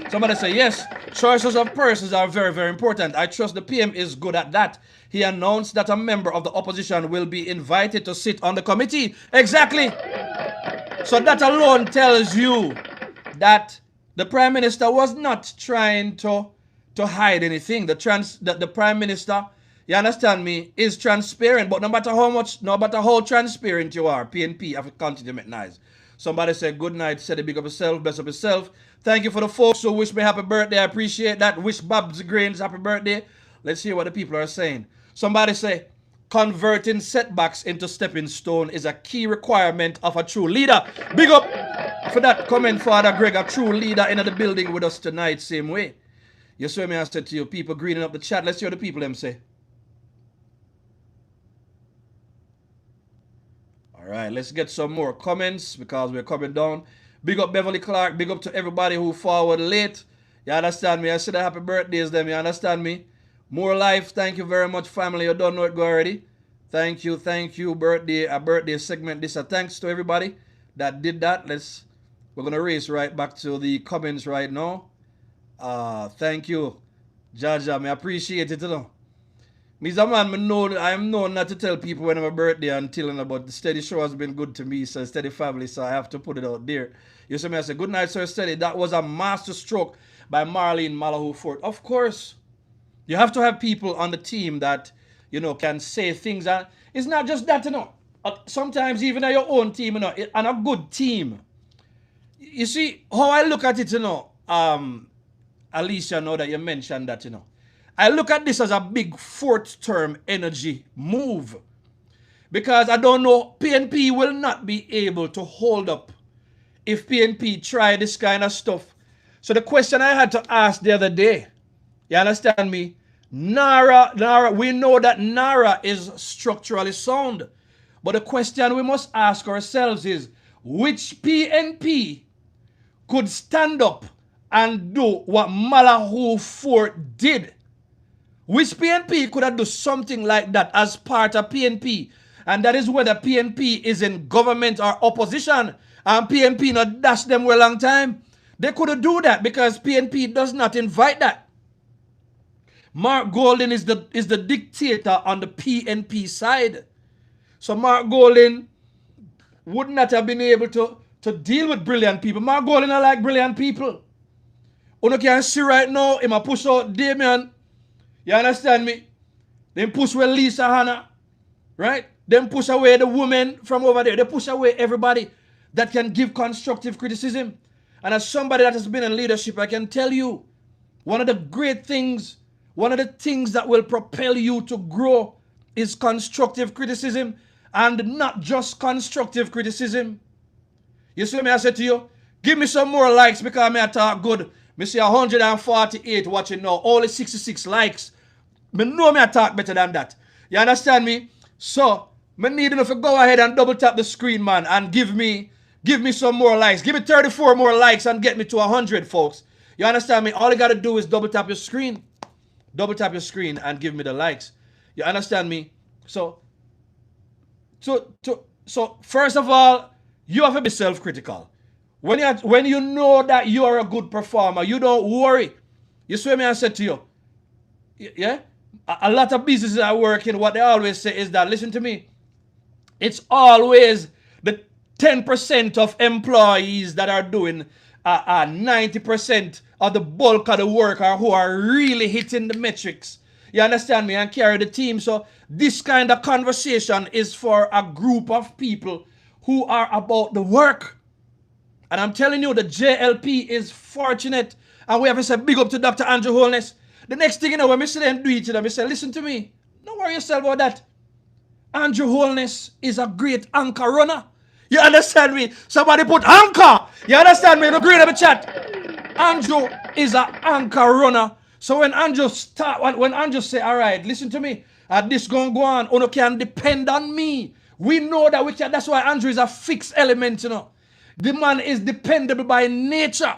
Somebody say, yes, choices of persons are very, very important. I trust the PM is good at that. He announced that a member of the opposition will be invited to sit on the committee. Exactly. So that alone tells you that the Prime Minister was not trying to hide anything. The Prime Minister, you understand me, is transparent. But no matter how transparent you are, PNP have to continue to make nice. Somebody said, good night, said big up yourself, bless up yourself. Thank you for the folks who wish me happy birthday. I appreciate that. Wish Babs Grains happy birthday. Let's hear what the people are saying. Somebody say, converting setbacks into stepping stone is a key requirement of a true leader. Big up for that comment, Father Greg, a true leader in the building with us tonight, same way. You saw me, I said to you, people greening up the chat. Let's hear what the people them say. All right, let's get some more comments, because we're coming down. Big up Beverly Clark. Big up to everybody who forward late. You understand me? I said happy birthdays them. You understand me? More life. Thank you very much, family. You don't know it go already. Thank you. A birthday segment. This a thanks to everybody that did that. We're gonna race right back to the comments right now. Thank you, Jaja. I appreciate it, you know. Mr. Man, I am known not to tell people when my birthday until and about the Steady show has been good to me, so Steady family, so I have to put it out there. You see me, I say, good night, sir, Steady. That was a master stroke by Marlene Malahoo Fort. Of course, you have to have people on the team that, you know, can say things. And it's not just that, you know. Sometimes even on your own team, you know, and a good team. You see, how I look at it, you know, Alicia, know that you mentioned that, you know. I look at this as a big 4th term energy move, because I don't know, PNP will not be able to hold up if PNP try this kind of stuff. So the question I had to ask the other day, you understand me? NaRRA, we know that NaRRA is structurally sound, but the question we must ask ourselves is, which PNP could stand up and do what Malahoo Fort did? Which PNP could have done something like that as part of PNP? And that is whether PNP is in government or opposition. And PNP not dash them for a long time. They couldn't do that because PNP does not invite that. Mark Golding is the dictator on the PNP side. So Mark Golding would not have been able to deal with brilliant people. Mark Golding are like brilliant people. You can see right now, him a push out Damien. You understand me? Then push away Lisa Hanna, right? Then push away the women from over there. They push away everybody that can give constructive criticism. And as somebody that has been in leadership, I can tell you, one of the great things, one of the things that will propel you to grow is constructive criticism, and not just constructive criticism. You see me, I said to you, give me some more likes because I talk good. Me see 148 watching now, only 66 likes. Me know me I talk better than that. You understand me? So, me need enough to go ahead and double tap the screen, man, and give me some more likes. Give me 34 more likes and get me to 100, folks. You understand me? All you got to do is double tap your screen. Double tap your screen and give me the likes. You understand me? So first of all, you have to be self-critical. When you know that you are a good performer, you don't worry. You see me, I said to you, yeah? A lot of businesses I work in, what they always say is that, listen to me, It's always the 10% of employees that are doing 90% of the bulk of the work or who are really hitting the metrics. You understand me? And carry the team. So this kind of conversation is for a group of people who are about the work. And I'm telling you, the JLP is fortunate. And we have to say big up to Dr. Andrew Holness. The next thing you know, when we see them do it, we say, listen to me. Don't worry yourself about that. Andrew Holness is a great anchor runner. You understand me? Somebody put anchor. You understand me? Agree in the chat. Andrew is an anchor runner. So when Andrew say, all right, listen to me, this gonna go on, you can depend on me. We know that we can. That's why Andrew is a fixed element, you know. The man is dependable by nature.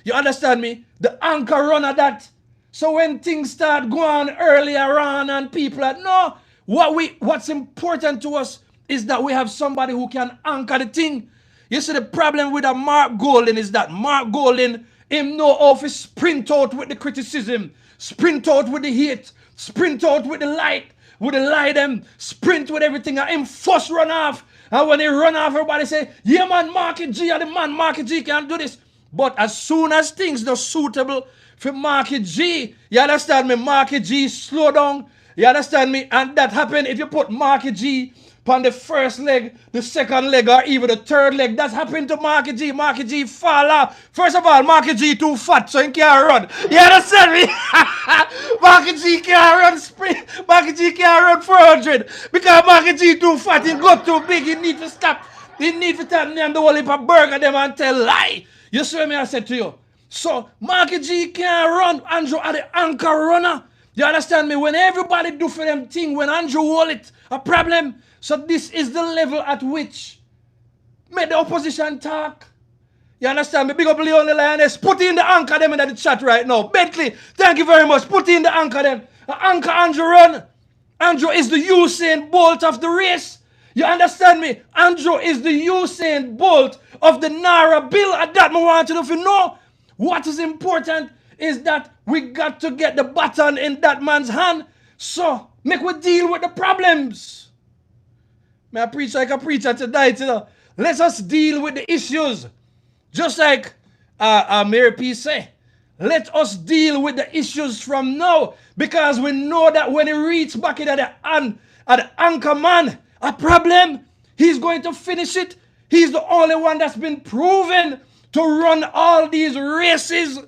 You understand me? The anchor runner that. So when things start going earlier on and people are, no, what's important to us is that we have somebody who can anchor the thing. You see, the problem with a Mark Golden is that Mark Golden, him know how to sprint out with the criticism, sprint out with the hate, sprint out with the light, them, sprint with everything, and him first run off. And when he run off, everybody say, yeah man, Marky G, and the man Marky G can't do this. But as soon as things are suitable for Marky G, you understand me, Marky G slow down, you understand me, and that happen if you put Marky G on the first leg, the second leg, or even the third leg. That's happened to Marky G. Marky G fall off. First of all, Marky G too fat, so he can't run. You understand me? Marky G can't run sprint. Marky G can't run 400 because Marky G too fat. He got too big. He need to stop. He need to tell me and the whole heap of burger them and tell lie. You see what I said to you? So Marky G can't run. Andrew are the anchor runner. You understand me? When everybody do for them thing, when Andrew hold it, a problem. So this is the level at which make the opposition talk. You understand me? Big up Leon the Lioness. Put in the anchor them in the chat right now. Bentley, thank you very much. Put in the anchor them. Anchor Andrew run. Andrew is the Usain Bolt of the race. You understand me? Andrew is the Usain Bolt of the NaRRA bill. At that I want you to know what is important is that we got to get the baton in that man's hand. So make we deal with the problems. I preach like a preacher tonight, you know. Let us deal with the issues. Just like Mary P say, let us deal with the issues from now. Because we know that when he reaches back in at the anchor man, a problem, he's going to finish it. He's the only one that's been proven to run all these races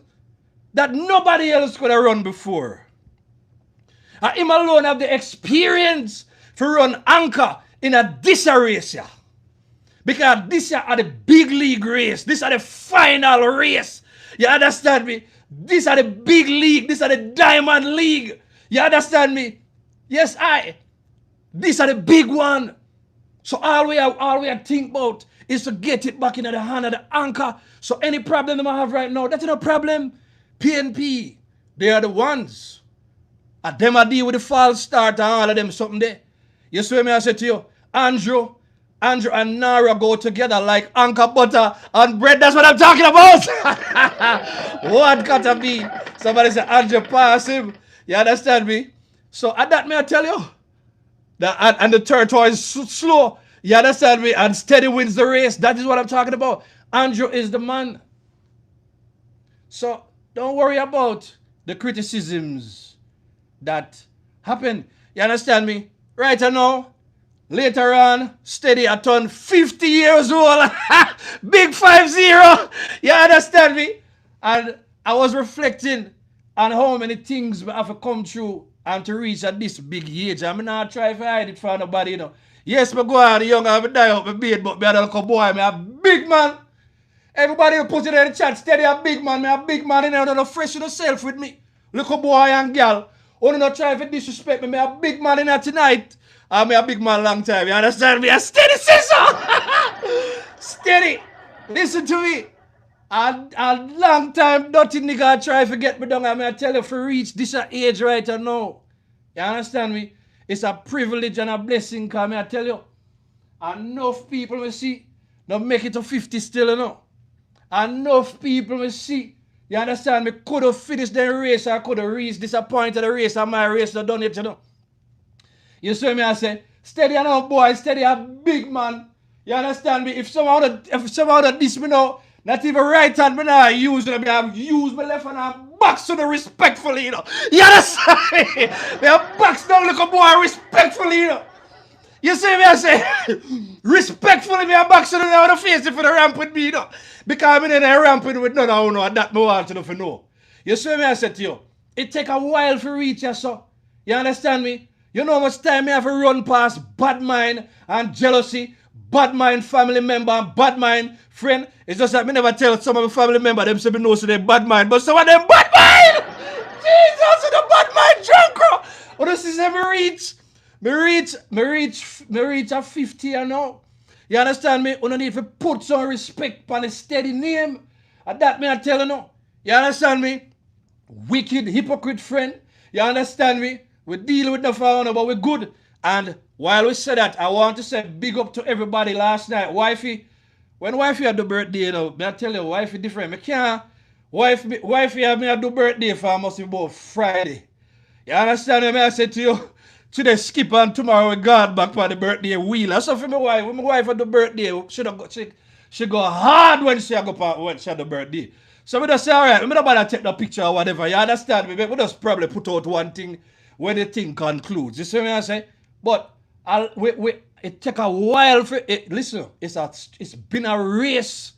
that nobody else could have run before. Him alone have the experience to run anchor in this race, yeah. Because this are the big league race. This are the final race. You understand me? These are the big league. These are the diamond league. You understand me? Yes, these are the big one. So all we are think about is to get it back into the hand of the anchor. So any problem I have right now, that's no problem. PNP, they are the ones. And them are deal with the false start and all of them something there. You see me I said to you, Andrew and NaRRA go together like anchor butter and bread. That's what I'm talking about. What gotta be? Somebody said Andrew pass him. You understand me? So at that may I tell you that and the territory is slow. You understand me? And steady wins the race. That is what I'm talking about. Andrew is the man. So don't worry about the criticisms that happen. You understand me? Right now, later on, steady, I turned 50 years old. Big 5-0. You understand me? And I was reflecting on how many things I have to come through and to reach at this big age. I'm not trying to hide it from nobody, you know. Yes, I go on young, I die out my beard, but I don't come boy, I'm a big man. Everybody who put it in the chat, steady a big man, I'm a big man, and I'm not fresh yourself with me. Look a boy and girl. Only not try to disrespect me. I'm a big man in here tonight. I'm a big man long time. You understand me? A steady sister. Steady. Listen to me. A long time dirty nigga try to get me down. I tell you, for reach this age right now. You understand me? It's a privilege and a blessing. Because I tell you, enough people will see don't make it to 50 still, you know. Enough people will see. You understand me? Could have finished the race. I could have reached disappointed the race. And my race not done it, you know. You see me? I say, Steady and now, boy, steady a big man. You understand me? If somehow that this me now, not even right hand me now use it, me have use my left hand and box to the respectfully, you know. You understand me? Me have box down like a boy respectfully, you know. You see me, I say, respectfully, me a box to the face if you ramp with me, you know. Because I'm in there ramping with none of you know, and that me want to know. You see me, I said to you, it take a while to reach you, so. You understand me? You know how much time me have to run past bad mind and jealousy, bad mind family member and bad mind friend. It's just that me never tell some of my family member them say me know so they bad mind, but some of them bad mind! Jesus, the bad mind drunk, bro! Oh, this is me reach a 50 and now. You understand me? You need to put some respect on a steady name. And that me I tell you now. You understand me? Wicked hypocrite friend. You understand me? We deal with the fauna, but we're good. And while we say that, I want to say big up to everybody last night. Wifey, when wifey had the birthday, you know, I tell you, wifey different. I can't, wifey had me at the birthday for almost about Friday. You understand me? I said to you, today skip and tomorrow we got back for the birthday wheel. That's so for my wife. When my wife had the birthday, she go hard when she had the birthday. So we just say, all right, we don't bother take the picture or whatever. You understand me? We just probably put out one thing when the thing concludes. You see what I say? But it take a while for it. Listen, it's been a race.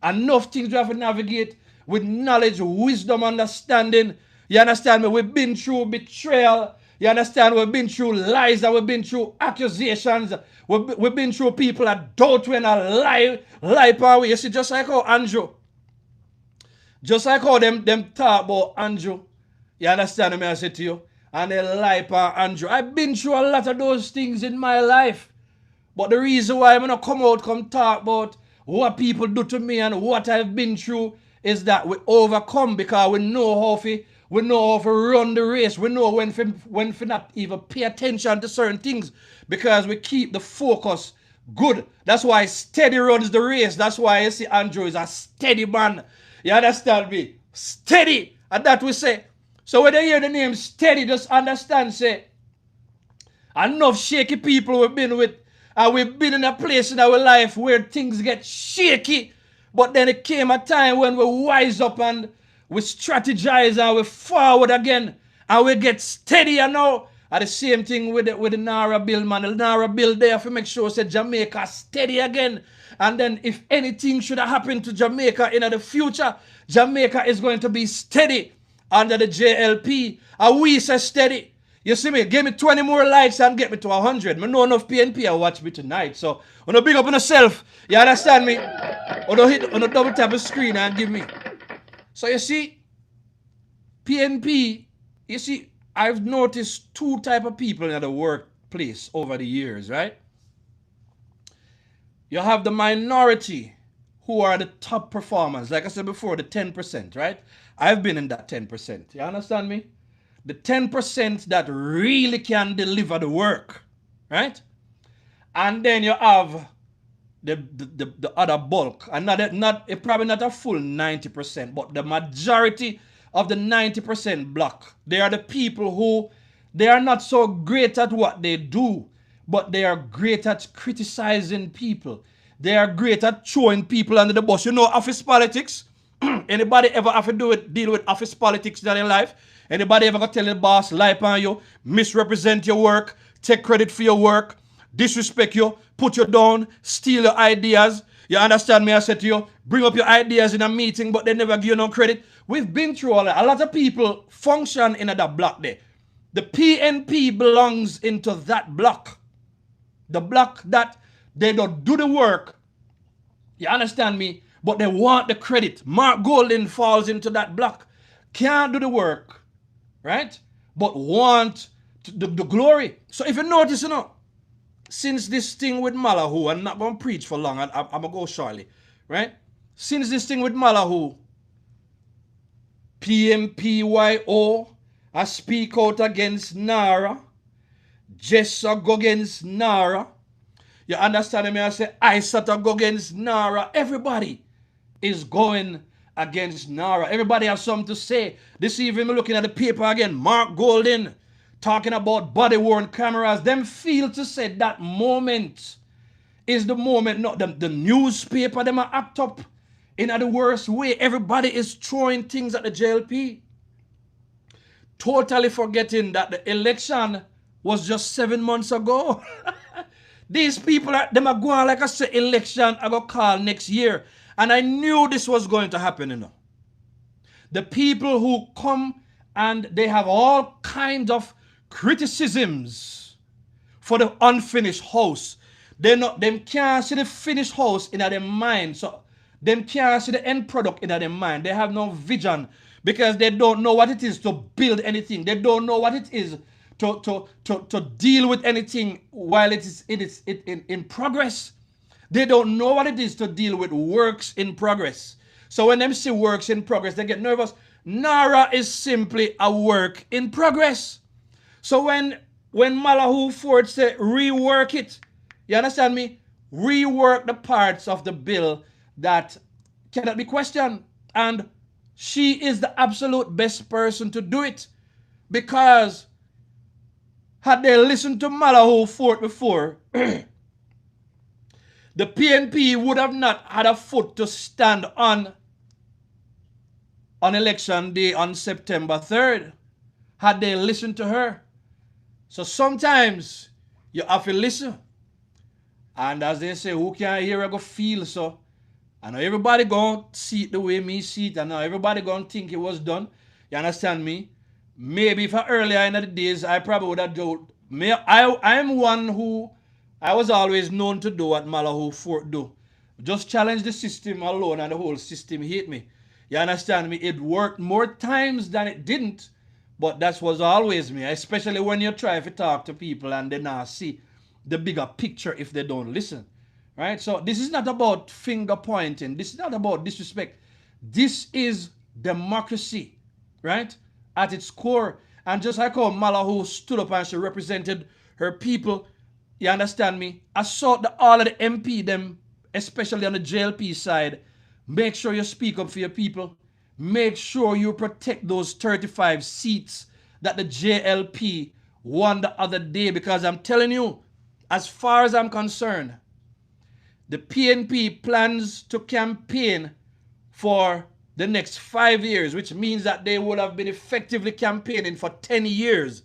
Enough things we have to navigate with knowledge, wisdom, understanding. You understand me? We've been through betrayal. You understand? We've been through lies and we've been through accusations. We've been through people that doubt when I lie power. You see, just like how Andrew. Just like how them talk about Andrew. You understand me? I say to you. And they lie upon Andrew. I've been through a lot of those things in my life. But the reason why I'm not come talk about what people do to me and what I've been through is that we overcome because we know how to run the race. We know when to not even pay attention to certain things because we keep the focus good. That's why steady runs the race. That's why you see Andrew is a steady man. You understand me? Steady. And that we say. So when you hear the name steady, just understand, say, enough shaky people we've been with, and we've been in a place in our life where things get shaky, but then it came a time when we wise up and we strategize and we forward again, and we get steady, you know. And the same thing with the NaRRA bill, man. The NaRRA bill there to make sure that Jamaica steady again. And then if anything should have happened to Jamaica in the future, Jamaica is going to be steady under the JLP, and we say steady. You see me? Give me 20 more likes and get me to 100. I know enough PNP will watch me tonight. So, on a big up on yourself. You understand me? On a double tap the screen and give me. So you see, PNP, you see, I've noticed two type of people in the workplace over the years, right? You have the minority who are the top performers. Like I said before, the 10%, right? I've been in that 10%. You understand me? The 10% that really can deliver the work, right? And then you have the other bulk, and probably not a full 90%, but the majority of the 90% block. They are the people who, they are not so great at what they do, but they are great at criticizing people. They are great at throwing people under the bus. You know office politics? Anybody ever have to deal with office politics in their life? Anybody ever gonna tell the boss, lie on you, misrepresent your work, take credit for your work, disrespect you, put you down, steal your ideas? You understand me? I said to you, bring up your ideas in a meeting, but they never give you no credit. We've been through all that. A lot of people function in that block there. The PNP belongs into that block. The block that they don't do the work. You understand me? But they want the credit. Mark Golden falls into that block. Can't do the work, right? But want the glory. So if you notice, you know, since this thing with Malahoo, I'm not going to preach for long. I'm going to go shortly, right? Since this thing with Malahoo, PMPYO, I speak out against NaRRA. Jessa go against NaRRA. You understand me? I say, I sat to go against NaRRA. Everybody is going against NaRRA. Everybody has something to say. This evening, I'm looking at the paper again. Mark Golden talking about body-worn cameras, them feel to say that moment is the moment, not the newspaper, them are act up in the worst way. Everybody is throwing things at the JLP. Totally forgetting that the election was just 7 months ago. These people, them are going like I said, election I got called next year. And I knew this was going to happen, you know. The people who come and they have all kinds of criticisms for the unfinished house. Them can't see the finished house in their mind. So them can't see the end product in their mind. They have no vision because they don't know what it is to build anything. They don't know what it is to deal with anything while it is in progress. They don't know what it is to deal with works in progress. So when them see works in progress, they get nervous. NaRRA is simply a work in progress. So when Malahoo Forte say rework it, you understand me? Rework the parts of the bill that cannot be questioned. And she is the absolute best person to do it. Because had they listened to Malahoo Forte before, the PNP would have not had a foot to stand on election day on September 3rd. Had they listened to her. So sometimes you have to listen. And as they say, who can hear, I go feel. So I know everybody gonna see it the way me see it. I know everybody gonna think it was done. You understand me? Maybe if earlier in the days, I probably would have done. I am one who, I was always known to do what Malahoo Fort do. Just challenge the system alone and the whole system hate me. You understand me? It worked more times than it didn't. But that was always me. Especially when you try to talk to people and they not see the bigger picture if they don't listen. Right? So this is not about finger pointing. This is not about disrespect. This is democracy. Right? At its core. And just like how Malahoo stood up and she represented her people, you understand me? I saw all of the MP, them, especially on the JLP side, make sure you speak up for your people. Make sure you protect those 35 seats that the JLP won the other day. Because I'm telling you, as far as I'm concerned, the PNP plans to campaign for the next 5 years, which means that they would have been effectively campaigning for 10 years.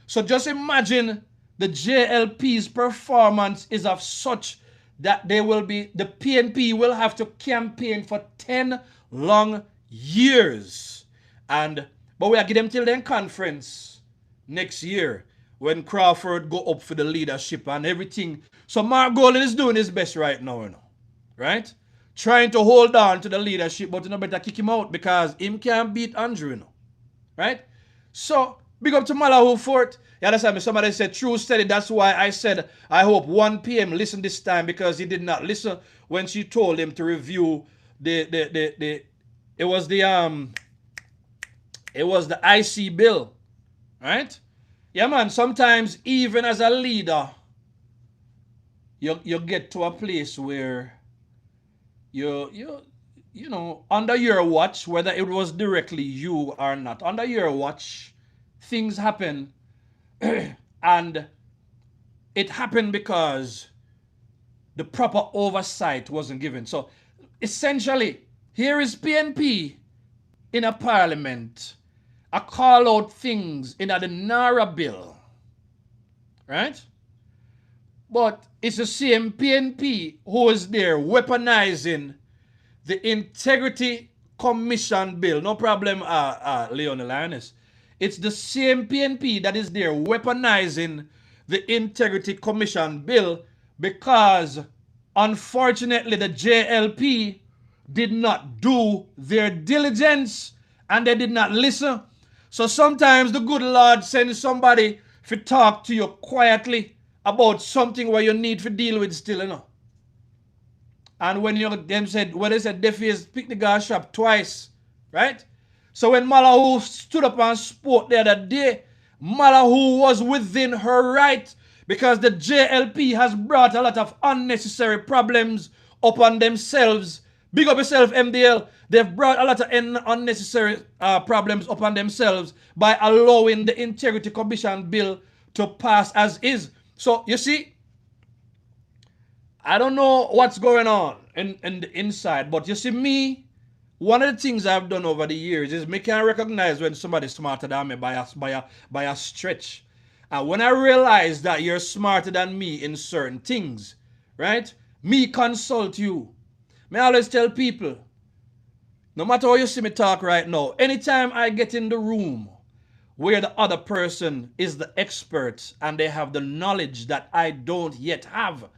So just imagine the JLP's performance is of such that the PNP will have to campaign for 10 long years. But we are giving them till then conference next year when Crawford go up for the leadership and everything. So Mark Golden is doing his best right now, you know. Right? Trying to hold on to the leadership, but you know better kick him out because him can't beat Andrew, you know. Right? So big up to Malahoo Fort. You understand me? Somebody said true steady. That's why I said I hope 1 p.m. listen this time, because he did not listen when she told him to review it was the IC bill. Right? Yeah, man, sometimes even as a leader, you get to a place where you know, under your watch, whether it was directly you or not, under your watch, things happen. And it happened because the proper oversight wasn't given. So essentially, here is PNP in a parliament, a call out things in the NaRRA bill, right? But it's the same PNP who is there weaponizing the Integrity Commission bill. No problem, Leonel Ernest. It's the same PNP that is there weaponizing the Integrity Commission bill because, unfortunately, the JLP did not do their diligence and they did not listen. So sometimes the good Lord sends somebody to talk to you quietly about something where you need to deal with still, you know. And when they said deaf ears pick the guy shop twice, right? So when Malahoo stood up and spoke the other day, Malahoo was within her right because the JLP has brought a lot of unnecessary problems upon themselves Big up yourself, MDL. They've brought a lot of unnecessary problems upon themselves by allowing the Integrity Commission bill to pass as is. So, you see, I don't know what's going on in the inside, but you see me, one of the things I've done over the years is me can recognize when somebody's smarter than me by a stretch. And when I realize that you're smarter than me in certain things, right? Me consult you. Me always tell people, no matter how you see me talk right now, anytime I get in the room where the other person is the expert and they have the knowledge that I don't yet have,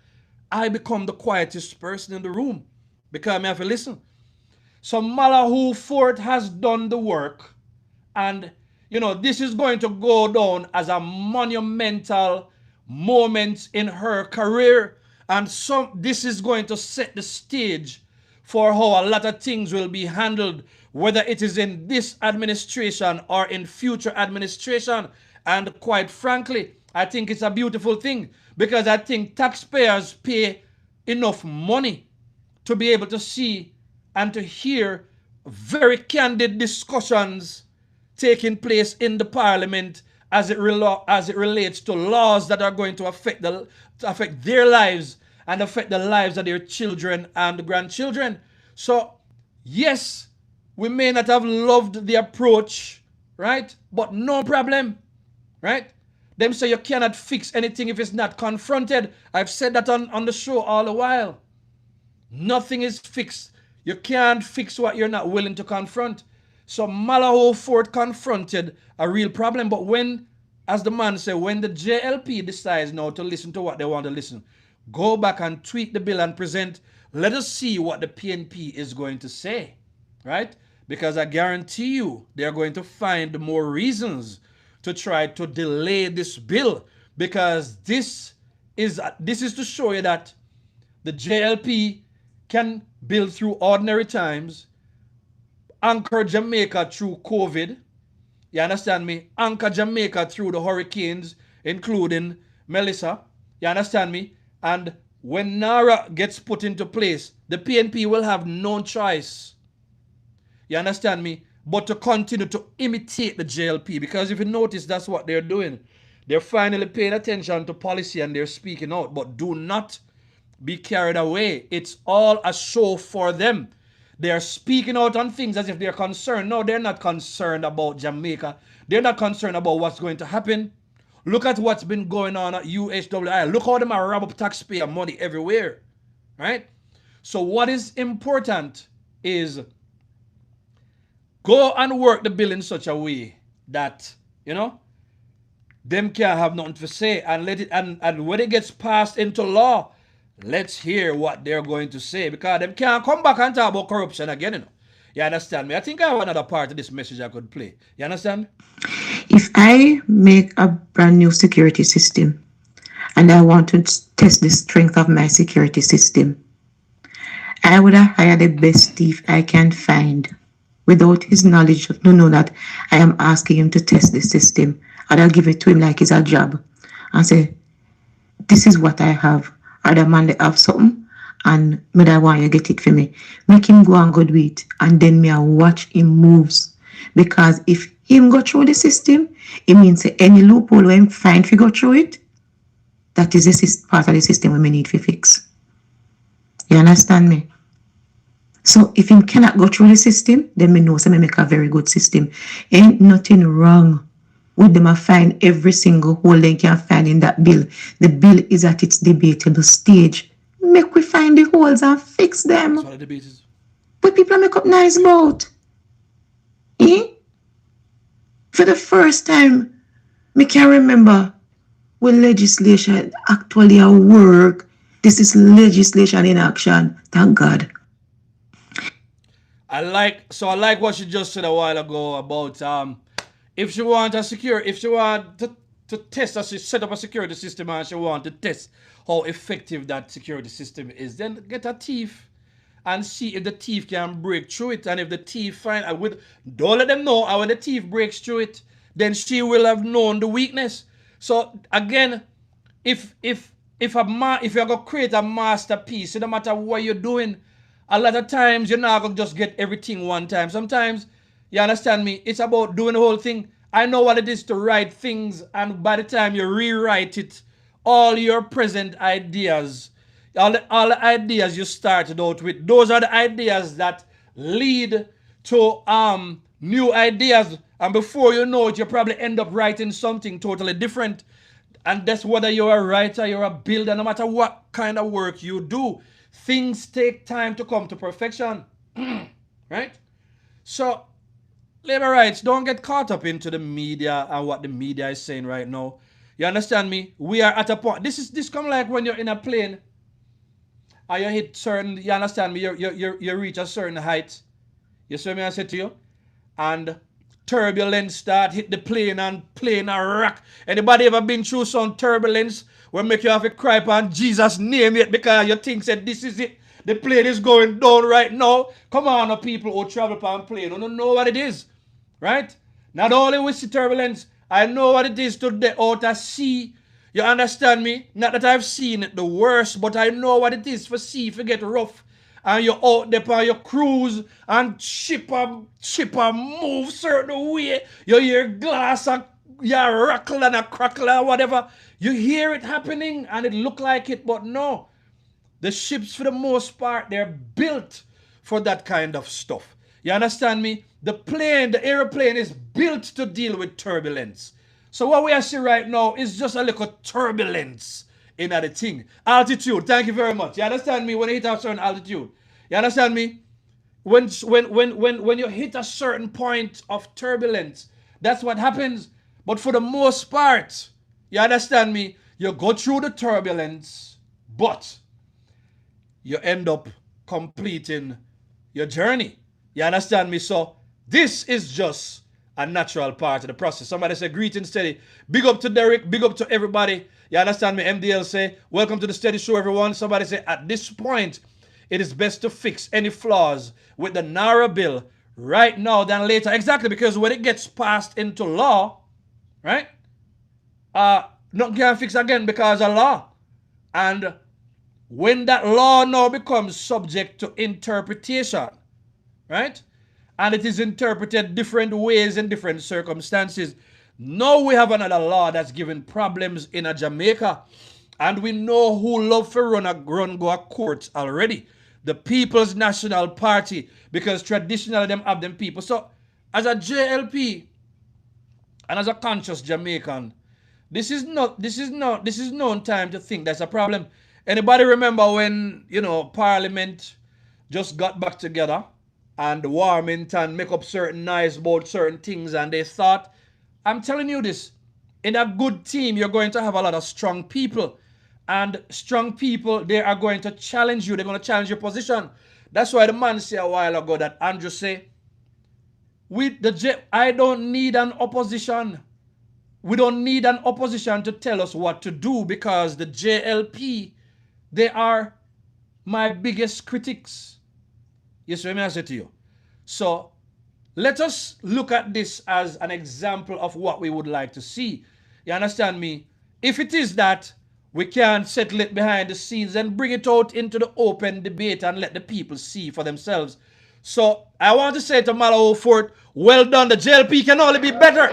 I become the quietest person in the room because I have to listen. So Malahu Fort has done the work, and you know, this is going to go down as a monumental moment in her career, and this is going to set the stage for how a lot of things will be handled, whether it is in this administration or in future administration. And quite frankly, I think it's a beautiful thing because I think taxpayers pay enough money to be able to see and to hear very candid discussions taking place in the parliament as it relates to laws that are going to affect their lives and affect the lives of their children and grandchildren. So, yes, we may not have loved the approach, right? But no problem, right? Them say you cannot fix anything if it's not confronted. I've said that on the show all the while. Nothing is fixed. You can't fix what you're not willing to confront. So Malahoo Fort confronted a real problem. But when, as the man said, when the JLP decides now to listen to what they want to listen, go back and tweak the bill and present. Let us see what the PNP is going to say, right? Because I guarantee you they're going to find more reasons to try to delay this bill, because this is to show you that the JLP can build through ordinary times, anchor Jamaica through COVID. You understand me? Anchor Jamaica through the hurricanes, including Melissa. You understand me? And when NaRRA gets put into place, the PNP will have no choice. You understand me? But to continue to imitate the JLP. Because if you notice, that's what they're doing. They're finally paying attention to policy and they're speaking out. But do not be carried away. It's all a show for them. They're speaking out on things as if they're concerned. No, they're not concerned about Jamaica. They're not concerned about what's going to happen. Look at what's been going on at UHWI. Look how they are rob up taxpayer money everywhere. Right? So what is important is go and work the bill in such a way that, you know, them can't have nothing to say, and let it, and when it gets passed into law, let's hear what they're going to say, because them can't come back and talk about corruption again, you know. You understand me? I think I have another part of this message I could play. You understand? If I make a brand new security system and I want to test the strength of my security system, I would have hired the best thief I can find without his knowledge to know that I am asking him to test the system. And I'll give it to him like it's a job and say, this is what I have. Other man, they have something, and me I want you to get it for me. Make him go and go do it, and then me I watch him moves. Because if him go through the system, it means any loophole when him find if he go through it, that is a part of the system we may need to fix. You understand me? So if him cannot go through the system, then me know so me make a very good system. Ain't nothing wrong with them. I find every single hole they can find in that bill. The bill is at its debatable stage. Make we find the holes and fix them. That's what the debate is. But people make up nice about. For the first time, me can remember when legislation actually at work. This is legislation in action. Thank God. I like what she just said a while ago about if she want to set up a security system and she want to test how effective that security system is, then get a thief and see if the thief can break through it. And if the thief don't let them know how when the thief breaks through it, then she will have known the weakness. So again, if you're gonna create a masterpiece, no matter what you're doing, a lot of times you're not going to just get everything one time. Sometimes, you understand me, it's about doing the whole thing. I know what it is to write things, and by the time you rewrite it, all your present ideas, all the ideas you started out with, those are the ideas that lead to new ideas. And before you know it, you probably end up writing something totally different. And that's whether you're a writer, you're a builder, no matter what kind of work you do, things take time to come to perfection. Right? So, labor rights, don't get caught up into the media and what the media is saying right now. You understand me? We are at a point. This come like when you're in a plane and you hit certain, you understand me, you reach a certain height. You see me I say to you? And turbulence start hit the plane and plane a rock. Anybody ever been through some turbulence where make you have to cry upon Jesus' name yet because you think said this is it? The plane is going down right now. Come on, people who travel upon plane. You don't know what it is. Right? Not only with the turbulence, I know what it is to the outer sea. You understand me? Not that I've seen it the worst, but I know what it is for sea if you get rough. And you're out there on your cruise and ship move certain way. You hear glass and you rackle and a crackle or whatever. You hear it happening and it look like it, but no. The ships, for the most part, they're built for that kind of stuff. You understand me? The airplane is built to deal with turbulence. So what we are seeing right now is just a little turbulence in the thing. Altitude, thank you very much. You understand me? When you hit a certain altitude. You understand me? When you hit a certain point of turbulence, that's what happens. But for the most part, you understand me? You go through the turbulence, but you end up completing your journey. You understand me? So this is just a natural part of the process. Somebody say, greetings, Steady. Big up to Derek. Big up to everybody. You understand me? MDL say, welcome to the Steady Show, everyone. Somebody say, at this point, it is best to fix any flaws with the NaRRA bill right now than later. Exactly, because when it gets passed into law, right, nothing can fix again because of law. And when that law now becomes subject to interpretation, right, and it is interpreted different ways in different circumstances, now we have another law that's giving problems in a Jamaica. And we know who love to run go a court already. The People's National Party, because traditionally them have them people. So as a JLP and as a conscious Jamaican, this is no time to think that's a problem. Anybody remember when, Parliament just got back together and Warmington make up certain noise about certain things and they thought, I'm telling you this, in a good team, you're going to have a lot of strong people. And strong people, they are going to challenge you. They're going to challenge your position. That's why the man said a while ago that Andrew say, I don't need an opposition. We don't need an opposition to tell us what to do because the JLP, they are my biggest critics. Yes, let me answer to you. So let us look at this as an example of what we would like to see. You understand me? If it is that we can settle it behind the scenes and bring it out into the open debate and let the people see for themselves. So I want to say to Malahu Fort, well done. The JLP can only be better.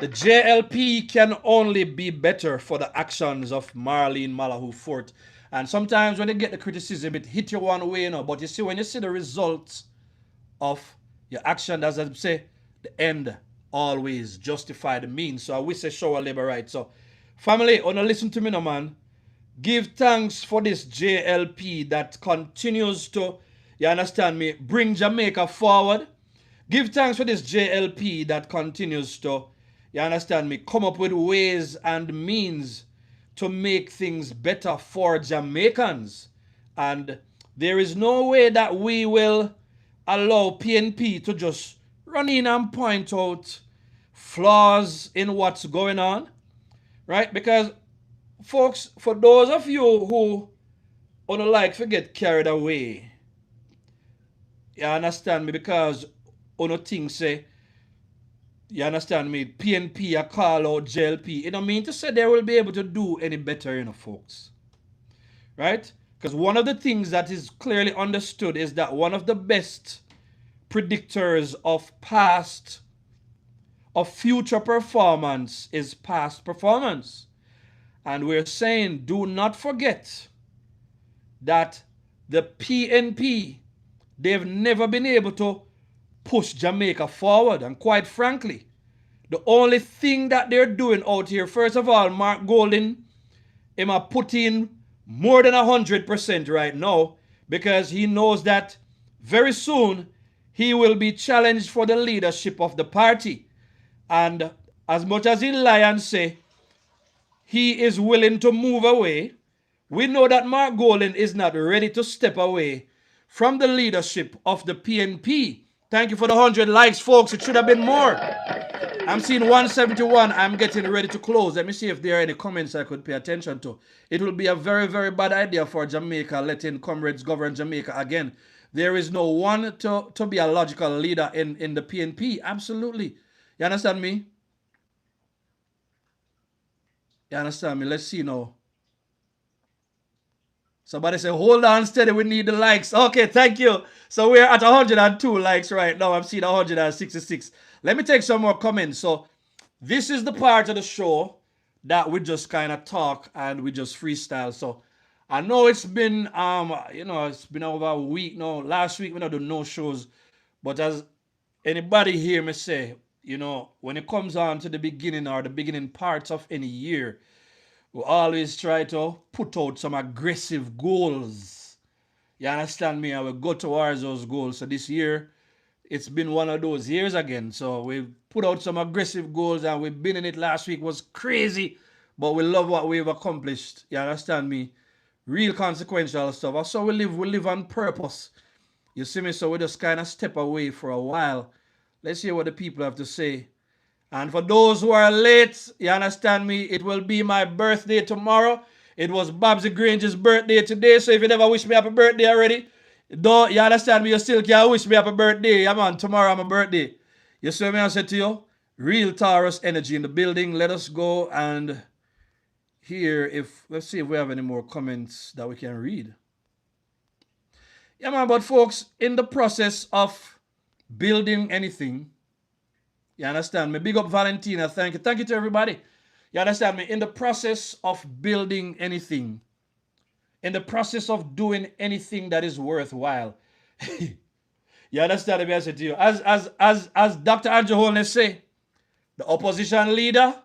The JLP can only be better for the actions of Marlene Malahoo Fort. And sometimes when you get the criticism, it hit you one way, But you see, when you see the results of your action, as I say, the end always justify the means. So I wish I show a labor right. So family, wanna listen to me now, man. Give thanks for this JLP that continues to, you understand me, bring Jamaica forward. Give thanks for this JLP that continues to, you understand me, come up with ways and means to make things better for Jamaicans. And there is no way that we will allow PNP to just run in and point out flaws in what's going on, right? Because, folks, for those of you who don't like to get carried away, you understand me, because uno think say, you understand me, PNP a call out JLP, it don't mean to say they will be able to do any better, folks, right? Because one of the things that is clearly understood is that one of the best predictors of future performance is past performance. And we're saying, do not forget that the PNP, they've never been able to push Jamaica forward. And quite frankly, the only thing that they're doing out here, first of all, Mark Golding, him a put in more than 100% right now, because he knows that very soon he will be challenged for the leadership of the party. And as much as he lie and say he is willing to move away, we know that Mark Golding is not ready to step away from the leadership of the PNP. Thank you for the 100 likes, folks. It should have been more. I'm seeing 171. I'm getting ready to close. Let me see if there are any comments I could pay attention to. It will be a very, very bad idea for Jamaica letting comrades govern Jamaica again. There is no one to be a logical leader in the PNP. Absolutely. You understand me? You understand me? Let's see now. Somebody say, hold on steady, we need the likes. Okay, thank you. So we're at 102 likes right now. I'm seeing 166. Let me take some more comments. So this is the part of the show that we just kind of talk and we just freestyle. So I know it's been, it's been over a week now. Last week we not do no shows. But as anybody hear me say, when it comes on to the beginning or the beginning parts of any year, we always try to put out some aggressive goals. You understand me? And we go towards those goals. So this year, it's been one of those years again. So we put out some aggressive goals and we've been in it. Last week was crazy, but we love what we've accomplished. You understand me? Real consequential stuff. So we live on purpose. You see me? So we just kind of step away for a while. Let's hear what the people have to say. And for those who are late, you understand me, it will be my birthday tomorrow. It was Babsy Grange's birthday today, so if you never wish me happy birthday already, don't, you understand me, you still can't wish me happy birthday. Yeah, man, tomorrow my birthday. You see what I said to you? Real Taurus energy in the building. Let us go and hear let's see if we have any more comments that we can read. Yeah, man, but folks, in the process of building anything, you understand me? Big up Valentina. Thank you. Thank you to everybody. You understand me? In the process of building anything, in the process of doing anything that is worthwhile, you understand me? I said to you, as Dr. Andrew Holness say, the opposition leader,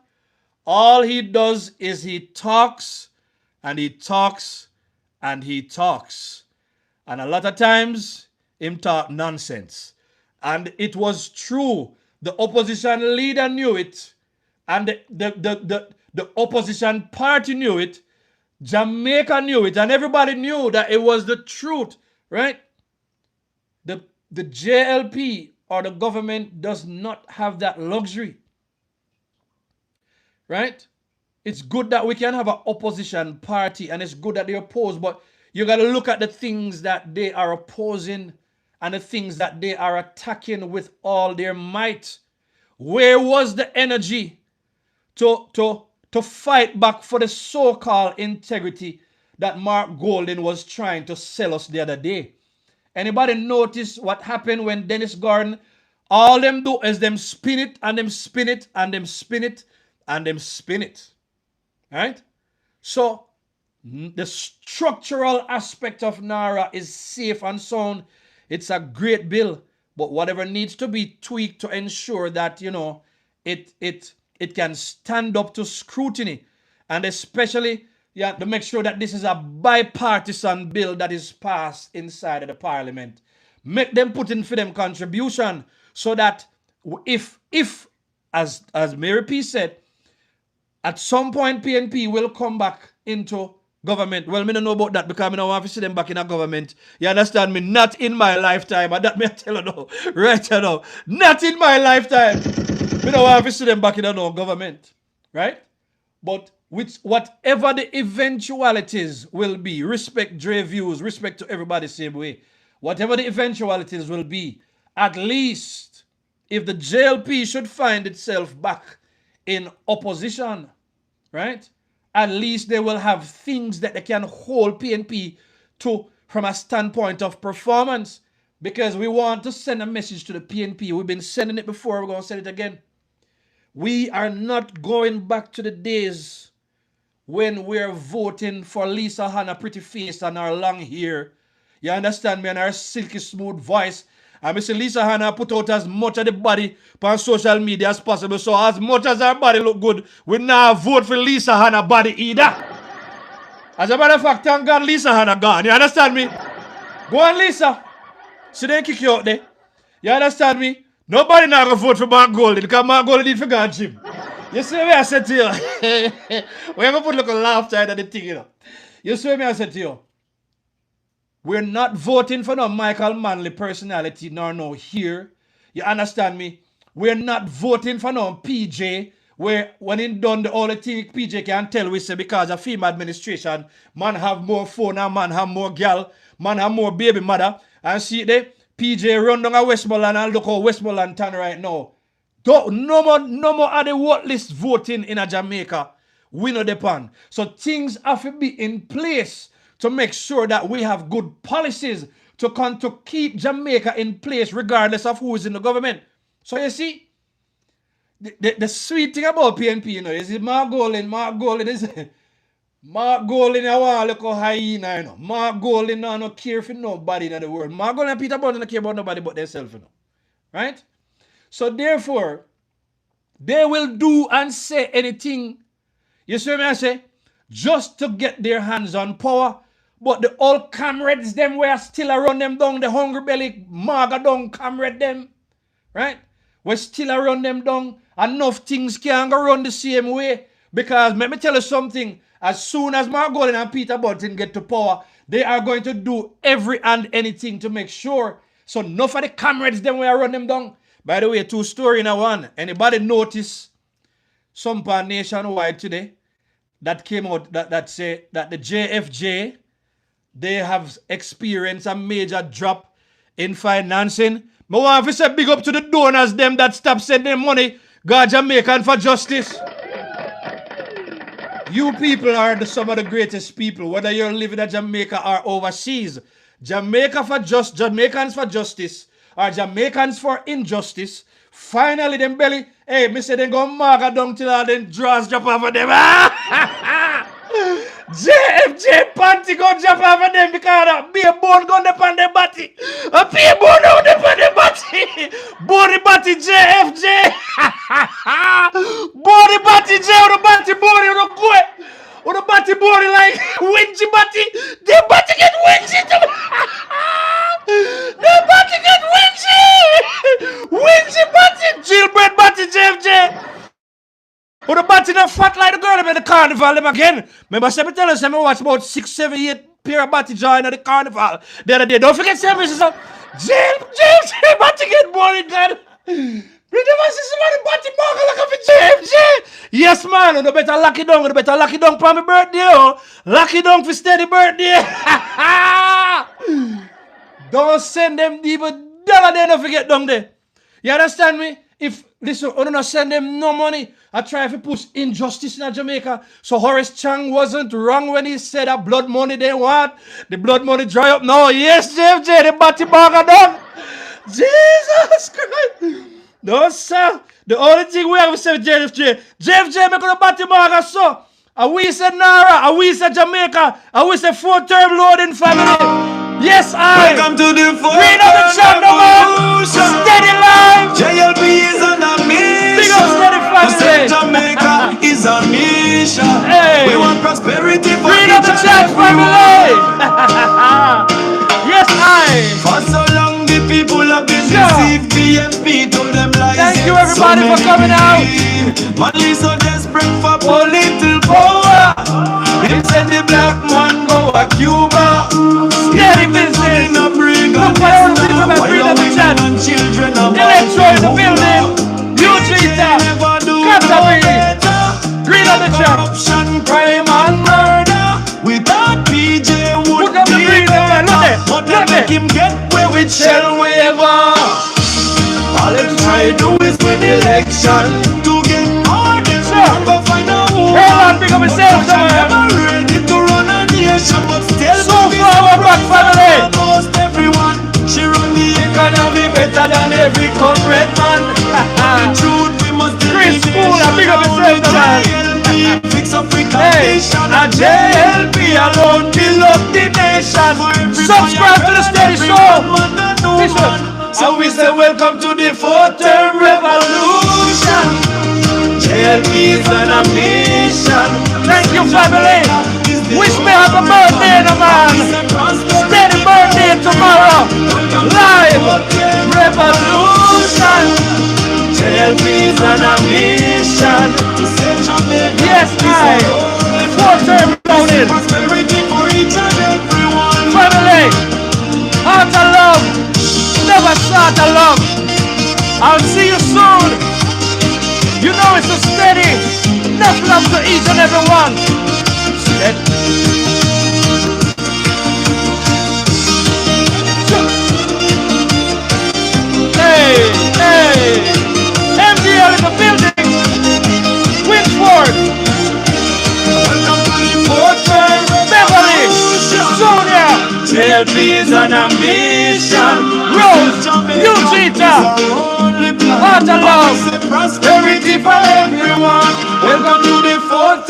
all he does is he talks and he talks and he talks. And a lot of times, him talk nonsense. And it was true. The opposition leader knew it, and the opposition party knew it, Jamaica knew it, and everybody knew that it was the truth, right? The JLP or the government does not have that luxury, right? It's good that we can have an opposition party, and it's good that they oppose, but you got to look at the things that they are opposing and the things that they are attacking with all their might. Where was the energy to fight back for the so-called integrity that Mark Golding was trying to sell us the other day? Anybody notice what happened when Dennis Gordon, all them do is them spin it and them spin it and them spin it and them spin it, right? So the structural aspect of NaRRA is safe and sound. It's a great bill, but whatever needs to be tweaked to ensure that, it can stand up to scrutiny, and especially to make sure that this is a bipartisan bill that is passed inside of the parliament. Make them put in for them contribution so that if as Mary P said, at some point PNP will come back into government. Well, me don't know about that because I don't want to see them back in a government. You understand me? Not in my lifetime. And that me I tell you now. Right now. Not in my lifetime. Me don't want to see them back in a government. Right? But with whatever the eventualities will be, respect Dre views, respect to everybody same way. Whatever the eventualities will be, at least if the JLP should find itself back in opposition, right? At least they will have things that they can hold PNP from a standpoint of performance, because we want to send a message to the PNP. We've been sending it before, we're going to send it again. We are not going back to the days when we're voting for Lisa Hanna pretty face and her long hair. You understand me? And her silky smooth voice. And Mr. Lisa Hanna put out as much of the body on social media as possible. So as much as her body look good, we now vote for Lisa Hanna body either. As a matter of fact, thank God Lisa Hanna gone. You understand me? Go on, Lisa. So they kick you out there. You understand me? Nobody now gonna vote for Mark Golding because Mark Golding did for God gym. You see what I said to you? We're gonna put a little laughter at the thing, you know. You see what I said to you? We're not voting for no Michael Manley personality nor no here. You understand me? We're not voting for no PJ where when he done the only thing PJ can tell we say because of female administration, man have more phone and man have more girl, man have more baby mother. And see there, PJ run down a Westmoreland and look how Westmoreland turn right now. No more of the vote list voting in a Jamaica. We know the pan. So things have to be in place to make sure that we have good policies to keep Jamaica in place regardless of who is in the government. So you see, the sweet thing about PNP, you know, is Mark Golding is Mark Golding, I want to look how hyena, you know. Mark Golding no care for nobody in the world. Mark Golding and Peter Bond don't care about nobody but themselves, you know. Right? So therefore, they will do and say anything, you see what I say, just to get their hands on power. But the old comrades, them were still around them down, the hungry belly, maga down comrade them, right? We're still around them down. Enough things can't go run the same way. Because let me tell you something, as soon as Mark Golding and Peter Button get to power, they are going to do every and anything to make sure. So enough of the comrades, them will run them down. By the way, 2 stories in one. Anybody notice some part nationwide today that came out that say that the JFJ, they have experienced a major drop in financing. I want to say big up to the donors, them that stop sending money, God Jamaican for justice. You people are some of the greatest people, whether you're living in Jamaica or overseas. Jamaicans for justice, or Jamaicans for injustice. Finally, them belly, hey, me say they go maga down till all them draws drop off of them. JFJ panty go drop off of them because be a bone gun upon the body. A be a bone out upon the body. Body body JFJ. Body body J or the body body or the go. Or the body body like winchy body. The body get winchy too. The body get winchy. Winchy body. Jailbird body JFJ. Or the body not fat like the girl in the carnival them again. Remember, say me tell us, I watch about 6, 7, 8 pair of body join at the carnival the other day. Don't forget services. Jail, body get boring, God. Read the see somebody body marker like a JFJ. Yes, man. You better lock it down. You better lock it down for my birthday. Oh. Lock it down for steady birthday. Don't send them even dollar there. Don't forget down there. You understand me? If listen, I don't send them no money. I try to push injustice in Jamaica. So Horace Chang wasn't wrong when he said that blood money they want. The blood money dry up now. Yes, JFJ, the body burger done. Jesus Christ. No, sir. The only thing we have to say JFJ, make the body burger so. And we say NaRRA, and we say Jamaica, and we say 4-term loading family. Yes, I. Welcome to the Read on the channel, man. Steady life. JLP is on a mission. Big up steady family. Jamaica is a mission. Hey. We want prosperity for Read on the chat family. Yes, I. For so long the people have been deceived. PNP told them lies. Thank you everybody for coming out. Money so desperate for political power. They said the black man go to Cuba. Steady business. Look what I want to see from my freedom of chat. Electro in the building. Huge leader. Category. Green on the chat. Corruption, crime and murder. Without PJ would Put up the green there. Look it. but they make him get away with shell waiver. All they try to do is win election to get more than go find a woman. Hold on, big up yourself, But I'm never ready to run a nation, but still so far, back, family. Almost everyone. She run the economy better than every corporate man. The truth we must Chris Spoon, I big up yourself, man. Fix up with Hey, a JLP alone build up the nation. Subscribe to the steady show. So we say welcome to the fourth term revolution. JLP is on a mission. Thank you, family. Wish me happy birthday, no man. Steady birthday tomorrow. Live revolution. JLP is on a mission. Yes, I. Fourth term loaded. Prosperity for each and everyone. Family, heart of love, never start of love. I'll see you soon. You know it's a steady, enough love to each and every one. Hey, hey, MDL in the building. Winford, Beverly, Sonia, JLP is on a mission. Rose, Eugenia, heart of love. Prosperity for everyone. Welcome to the fourth